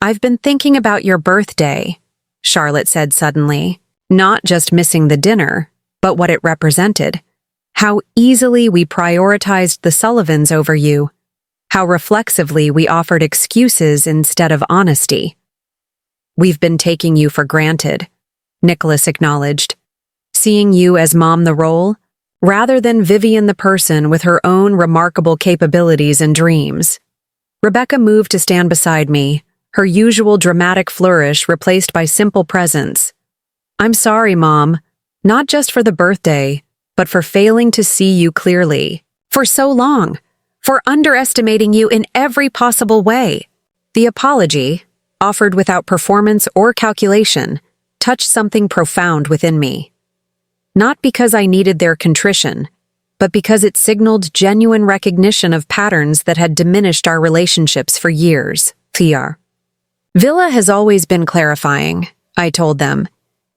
"I've been thinking about your birthday," Charlotte said suddenly, not just missing the dinner, but what it represented. How easily we prioritized the Sullivans over you. How reflexively we offered excuses instead of honesty. "We've been taking you for granted," Nicholas acknowledged, "seeing you as Mom the role, rather than Vivian the person with her own remarkable capabilities and dreams." Rebecca moved to stand beside me, her usual dramatic flourish replaced by simple presence. "I'm sorry, Mom. Not just for the birthday, but for failing to see you clearly. For so long. For underestimating you in every possible way. The apology, offered without performance or calculation, touched something profound within me. Not because I needed their contrition, but because it signaled genuine recognition of patterns that had diminished our relationships for years. Thea. Villa has always been clarifying, I told them,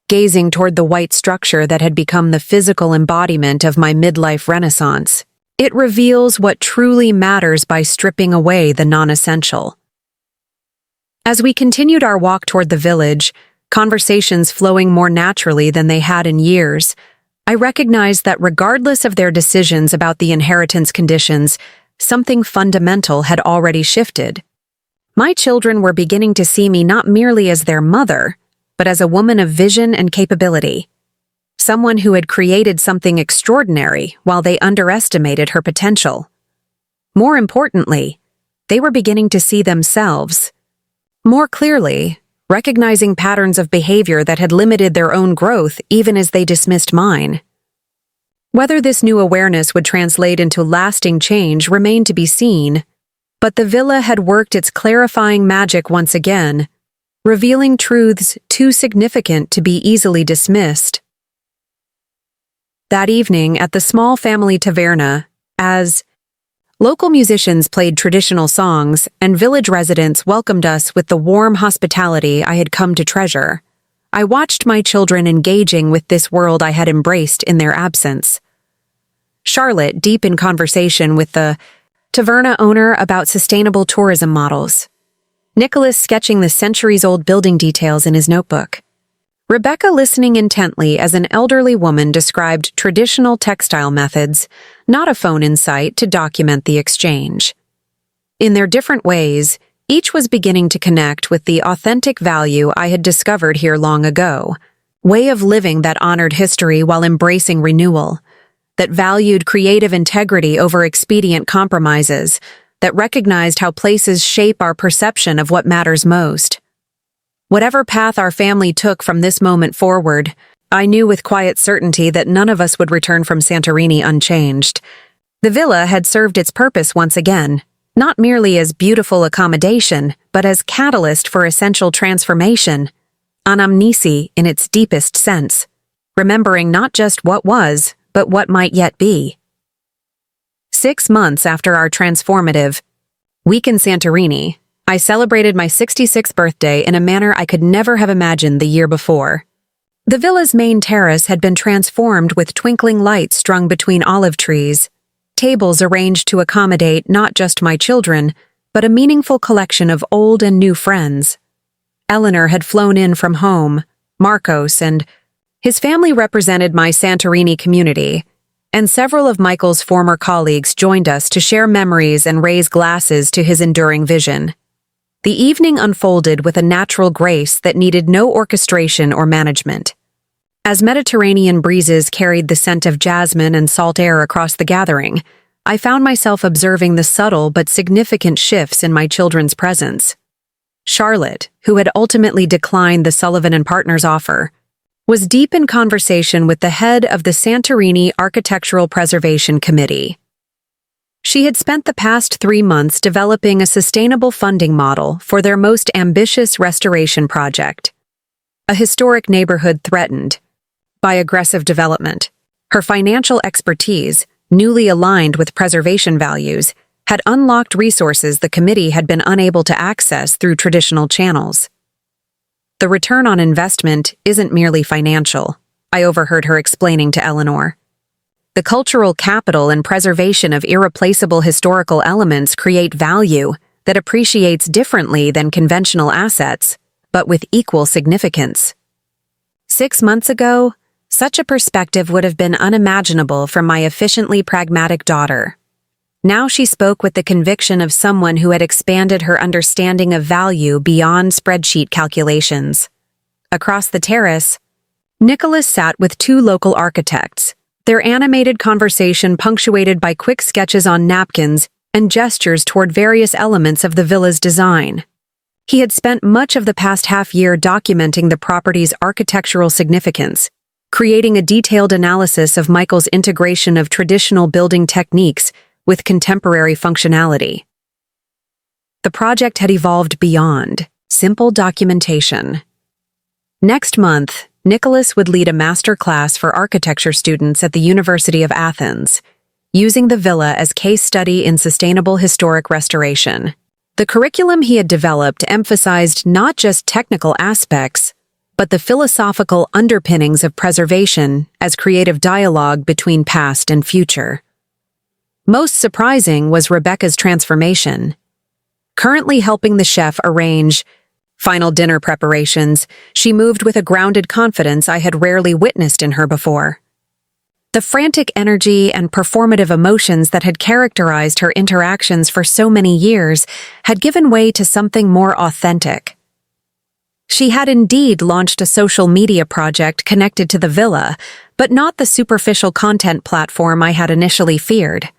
gazing toward the white structure that had become the physical embodiment of my midlife renaissance. It reveals what truly matters by stripping away the non-essential. As we continued our walk toward the village, conversations flowing more naturally than they had in years, I recognized that regardless of their decisions about the inheritance conditions, something fundamental had already shifted. My children were beginning to see me not merely as their mother, but as a woman of vision and capability. Someone who had created something extraordinary while they underestimated her potential. More importantly, they were beginning to see themselves more clearly, recognizing patterns of behavior that had limited their own growth even as they dismissed mine. Whether this new awareness would translate into lasting change remained to be seen, but the villa had worked its clarifying magic once again, revealing truths too significant to be easily dismissed. That evening at the small family taverna, as local musicians played traditional songs and village residents welcomed us with the warm hospitality I had come to treasure, I watched my children engaging with this world I had embraced in their absence. Charlotte deep in conversation with the taverna owner about sustainable tourism models. Nicholas sketching the centuries-old building details in his notebook. Rebecca listening intently as an elderly woman described traditional textile methods, not a phone in sight to document the exchange. In their different ways, each was beginning to connect with the authentic value I had discovered here long ago, way of living that honored history while embracing renewal, that valued creative integrity over expedient compromises, that recognized how places shape our perception of what matters most. Whatever path our family took from this moment forward, I knew with quiet certainty that none of us would return from Santorini unchanged. The villa had served its purpose once again, not merely as beautiful accommodation, but as catalyst for essential transformation, anamnesi in its deepest sense, remembering not just what was, but what might yet be. 6 months after our transformative week in Santorini, I celebrated my 66th birthday in a manner I could never have imagined the year before. The villa's main terrace had been transformed with twinkling lights strung between olive trees, tables arranged to accommodate not just my children, but a meaningful collection of old and new friends. Eleanor had flown in from home, Marcos and his family represented my Santorini community, and several of Michael's former colleagues joined us to share memories and raise glasses to his enduring vision. The evening unfolded with a natural grace that needed no orchestration or management. As Mediterranean breezes carried the scent of jasmine and salt air across the gathering, I found myself observing the subtle but significant shifts in my children's presence. Charlotte, who had ultimately declined the Sullivan and Partners offer, was deep in conversation with the head of the Santorini Architectural Preservation Committee. She had spent the past 3 months developing a sustainable funding model for their most ambitious restoration project, a historic neighborhood threatened by aggressive development. Her financial expertise, newly aligned with preservation values, had unlocked resources the committee had been unable to access through traditional channels. The return on investment isn't merely financial, I overheard her explaining to Eleanor. The cultural capital and preservation of irreplaceable historical elements create value that appreciates differently than conventional assets, but with equal significance. 6 months ago, such a perspective would have been unimaginable from my efficiently pragmatic daughter. Now she spoke with the conviction of someone who had expanded her understanding of value beyond spreadsheet calculations. Across the terrace, Nicholas sat with 2 local architects, their animated conversation punctuated by quick sketches on napkins and gestures toward various elements of the villa's design. He had spent much of the past half year documenting the property's architectural significance, creating a detailed analysis of Michael's integration of traditional building techniques with contemporary functionality. The project had evolved beyond simple documentation. Next month, Nicholas would lead a master class for architecture students at the University of Athens, using the villa as case study in sustainable historic restoration. The curriculum he had developed emphasized not just technical aspects, but the philosophical underpinnings of preservation as creative dialogue between past and future. Most surprising was Rebecca's transformation. Currently helping the chef arrange final dinner preparations, she moved with a grounded confidence I had rarely witnessed in her before. The frantic energy and performative emotions that had characterized her interactions for so many years had given way to something more authentic. She had indeed launched a social media project connected to the villa, but not the superficial content platform I had initially feared.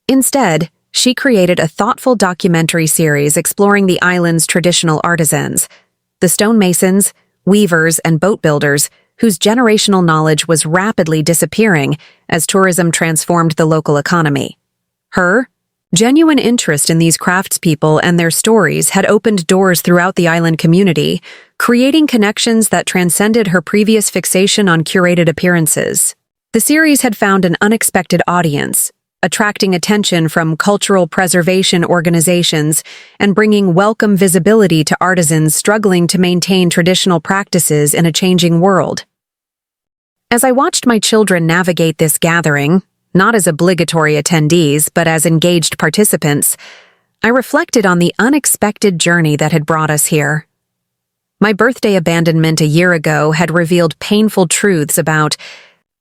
Instead, she created a thoughtful documentary series exploring the island's traditional artisans, the stonemasons, weavers, and boat builders whose generational knowledge was rapidly disappearing as tourism transformed the local economy. Her genuine interest in these craftspeople and their stories had opened doors throughout the island community, creating connections that transcended her previous fixation on curated appearances. The series had found an unexpected audience, attracting attention from cultural preservation organizations and bringing welcome visibility to artisans struggling to maintain traditional practices in a changing world. As I watched my children navigate this gathering, not as obligatory attendees but as engaged participants, I reflected on the unexpected journey that had brought us here. My birthday abandonment a year ago had revealed painful truths about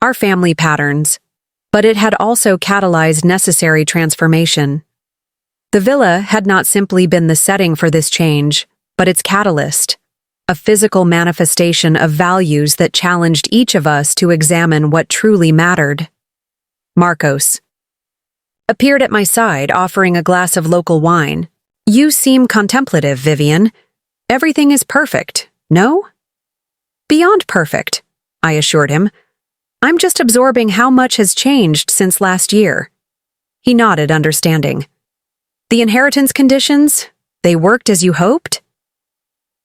our family patterns, but it had also catalyzed necessary transformation. The villa had not simply been the setting for this change, but its catalyst, a physical manifestation of values that challenged each of us to examine what truly mattered. Marcos appeared at my side, offering a glass of local wine. "You seem contemplative, Vivian. Everything is perfect, no?" "Beyond perfect," I assured him. "I'm just absorbing how much has changed since last year." He nodded, understanding. "The inheritance conditions, they worked as you hoped?"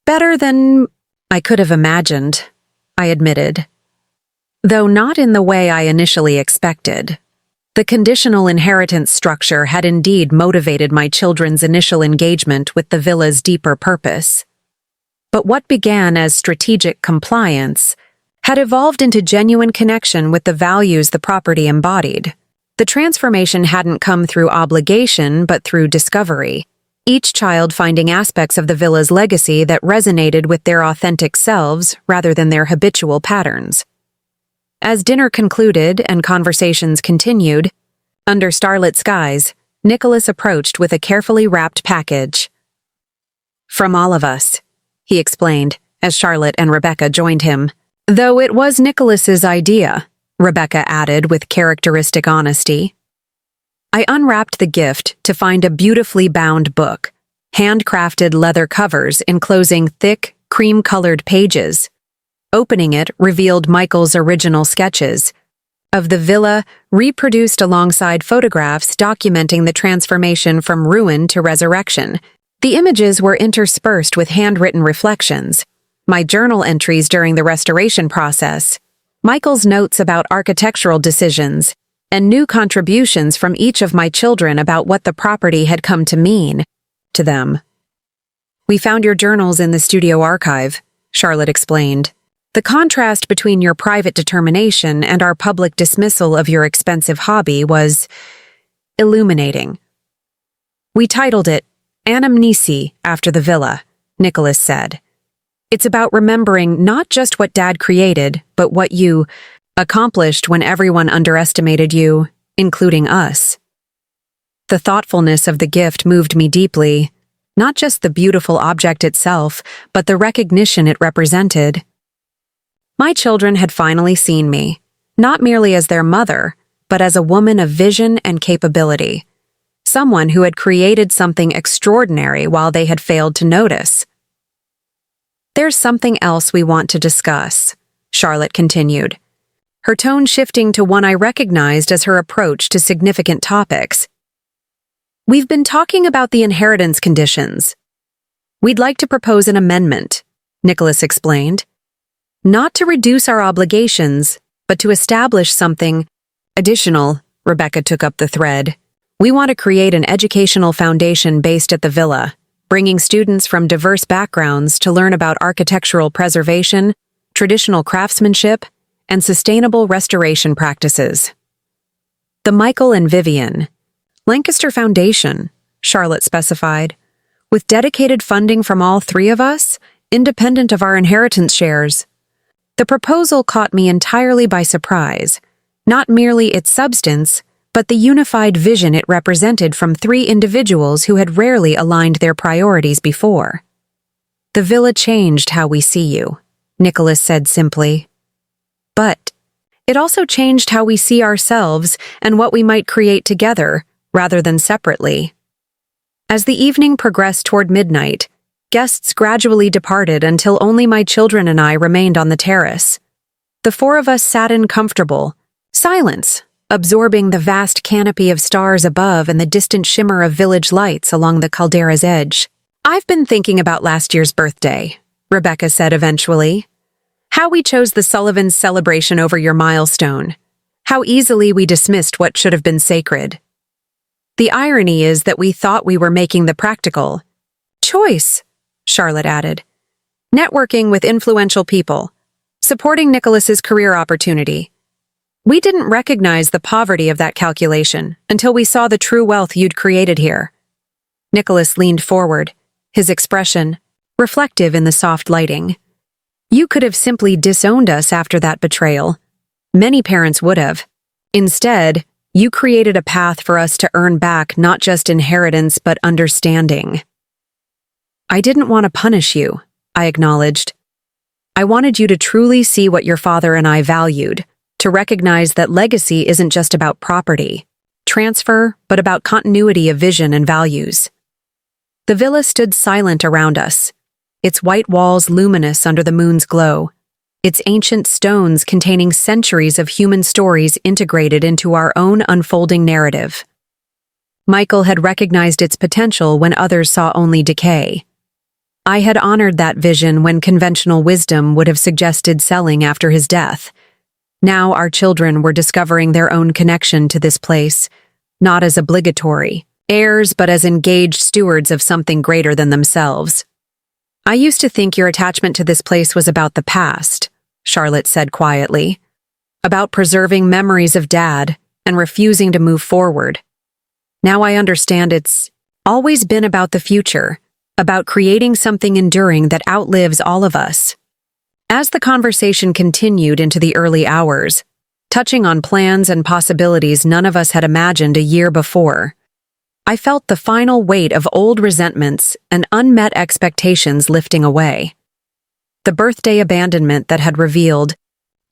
"Better than I could have imagined," I admitted. Though not in the way I initially expected. The conditional inheritance structure had indeed motivated my children's initial engagement with the villa's deeper purpose. But what began as strategic compliance had evolved into genuine connection with the values the property embodied. The transformation hadn't come through obligation, but through discovery, each child finding aspects of the villa's legacy that resonated with their authentic selves rather than their habitual patterns. As dinner concluded and conversations continued, under starlit skies, Nicholas approached with a carefully wrapped package. "From all of us," he explained, as Charlotte and Rebecca joined him. "Though it was Nicholas's idea," Rebecca added with characteristic honesty. I unwrapped the gift to find a beautifully bound book, handcrafted leather covers enclosing thick, cream-colored pages. Opening it revealed Michael's original sketches of the villa, reproduced alongside photographs documenting the transformation from ruin to resurrection. The images were interspersed with handwritten reflections, my journal entries during the restoration process, Michael's notes about architectural decisions, and new contributions from each of my children about what the property had come to mean to them. "We found your journals in the studio archive," Charlotte explained. "The contrast between your private determination and our public dismissal of your expensive hobby was illuminating." "We titled it Anamnesi after the villa," Nicholas said. "It's about remembering not just what Dad created, but what you accomplished when everyone underestimated you, including us." The thoughtfulness of the gift moved me deeply, not just the beautiful object itself, but the recognition it represented. My children had finally seen me, not merely as their mother, but as a woman of vision and capability, someone who had created something extraordinary while they had failed to notice. "There's something else we want to discuss," Charlotte continued, her tone shifting to one I recognized as her approach to significant topics. "We've been talking about the inheritance conditions. We'd like to propose an amendment," Nicholas explained. "Not to reduce our obligations, but to establish something additional," Rebecca took up the thread. "We want to create an educational foundation based at the villa, bringing students from diverse backgrounds to learn about architectural preservation, traditional craftsmanship, and sustainable restoration practices." "The Michael and Vivian Lancaster Foundation," Charlotte specified, "with dedicated funding from all three of us, independent of our inheritance shares." The proposal caught me entirely by surprise, not merely its substance, but the unified vision it represented from three individuals who had rarely aligned their priorities before. "The villa changed how we see you," Nicholas said simply. "But it also changed how we see ourselves and what we might create together, rather than separately." As the evening progressed toward midnight, guests gradually departed until only my children and I remained on the terrace. The four of us sat in comfortable silence, absorbing the vast canopy of stars above and the distant shimmer of village lights along the caldera's edge. "I've been thinking about last year's birthday," Rebecca said eventually. "How we chose the Sullivans' celebration over your milestone. How easily we dismissed what should have been sacred. The irony is that we thought we were making the practical choice," Charlotte added. "Networking with influential people, supporting Nicholas's career opportunity. We didn't recognize the poverty of that calculation until we saw the true wealth you'd created here." Nicholas leaned forward, his expression reflective in the soft lighting. "You could have simply disowned us after that betrayal. Many parents would have. Instead, you created a path for us to earn back not just inheritance but understanding." "I didn't want to punish you," I acknowledged. "I wanted you to truly see what your father and I valued, to recognize that legacy isn't just about property, transfer, but about continuity of vision and values." The villa stood silent around us, its white walls luminous under the moon's glow, its ancient stones containing centuries of human stories integrated into our own unfolding narrative. Michael had recognized its potential when others saw only decay. I had honored that vision when conventional wisdom would have suggested selling after his death. Now our children were discovering their own connection to this place, not as obligatory heirs but as engaged stewards of something greater than themselves. "I used to think your attachment to this place was about the past," Charlotte said quietly. "About preserving memories of Dad and refusing to move forward. Now I understand it's always been about the future, about creating something enduring that outlives all of us." As the conversation continued into the early hours, touching on plans and possibilities none of us had imagined a year before, I felt the final weight of old resentments and unmet expectations lifting away. The birthday abandonment that had revealed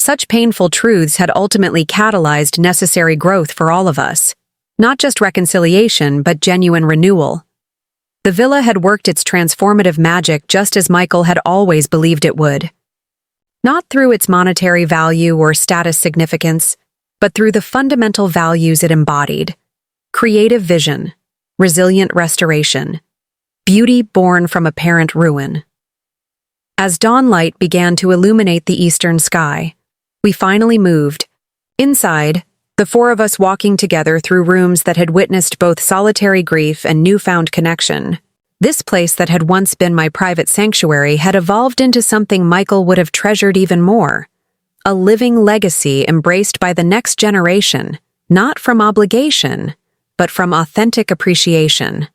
such painful truths had ultimately catalyzed necessary growth for all of us, not just reconciliation but genuine renewal. The villa had worked its transformative magic just as Michael had always believed it would. Not through its monetary value or status significance, but through the fundamental values it embodied: creative vision, resilient restoration, beauty born from apparent ruin. As dawnlight began to illuminate the eastern sky, we finally moved. Inside, the four of us walking together through rooms that had witnessed both solitary grief and newfound connection. This place that had once been my private sanctuary had evolved into something Michael would have treasured even more: a living legacy embraced by the next generation, not from obligation, but from authentic appreciation.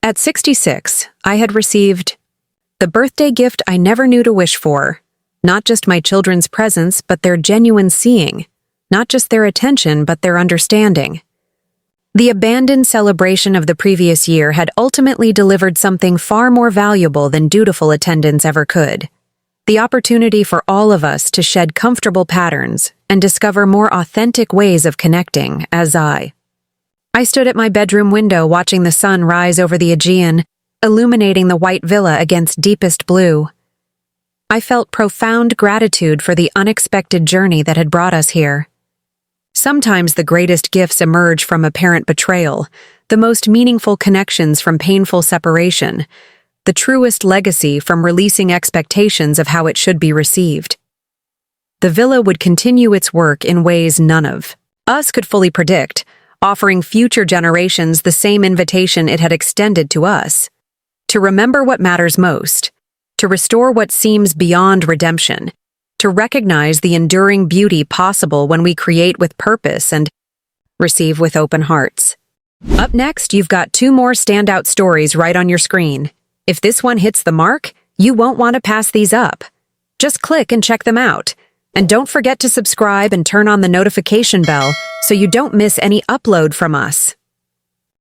At 66, I had received the birthday gift I never knew to wish for, not just my children's presence, but their genuine seeing, not just their attention, but their understanding. The abandoned celebration of the previous year had ultimately delivered something far more valuable than dutiful attendance ever could: the opportunity for all of us to shed comfortable patterns and discover more authentic ways of connecting. As I stood at my bedroom window watching the sun rise over the Aegean, illuminating the white villa against deepest blue. I felt profound gratitude for the unexpected journey that had brought us here. Sometimes the greatest gifts emerge from apparent betrayal, the most meaningful connections from painful separation, the truest legacy from releasing expectations of how it should be received. The villa would continue its work in ways none of us could fully predict, offering future generations the same invitation it had extended to us: to remember what matters most, to restore what seems beyond redemption, to recognize the enduring beauty possible when we create with purpose and receive with open hearts. Up next, you've got 2 more standout stories right on your screen. If this one hits the mark, you won't want to pass these up. Just click and check them out. And don't forget to subscribe and turn on the notification bell so you don't miss any upload from us.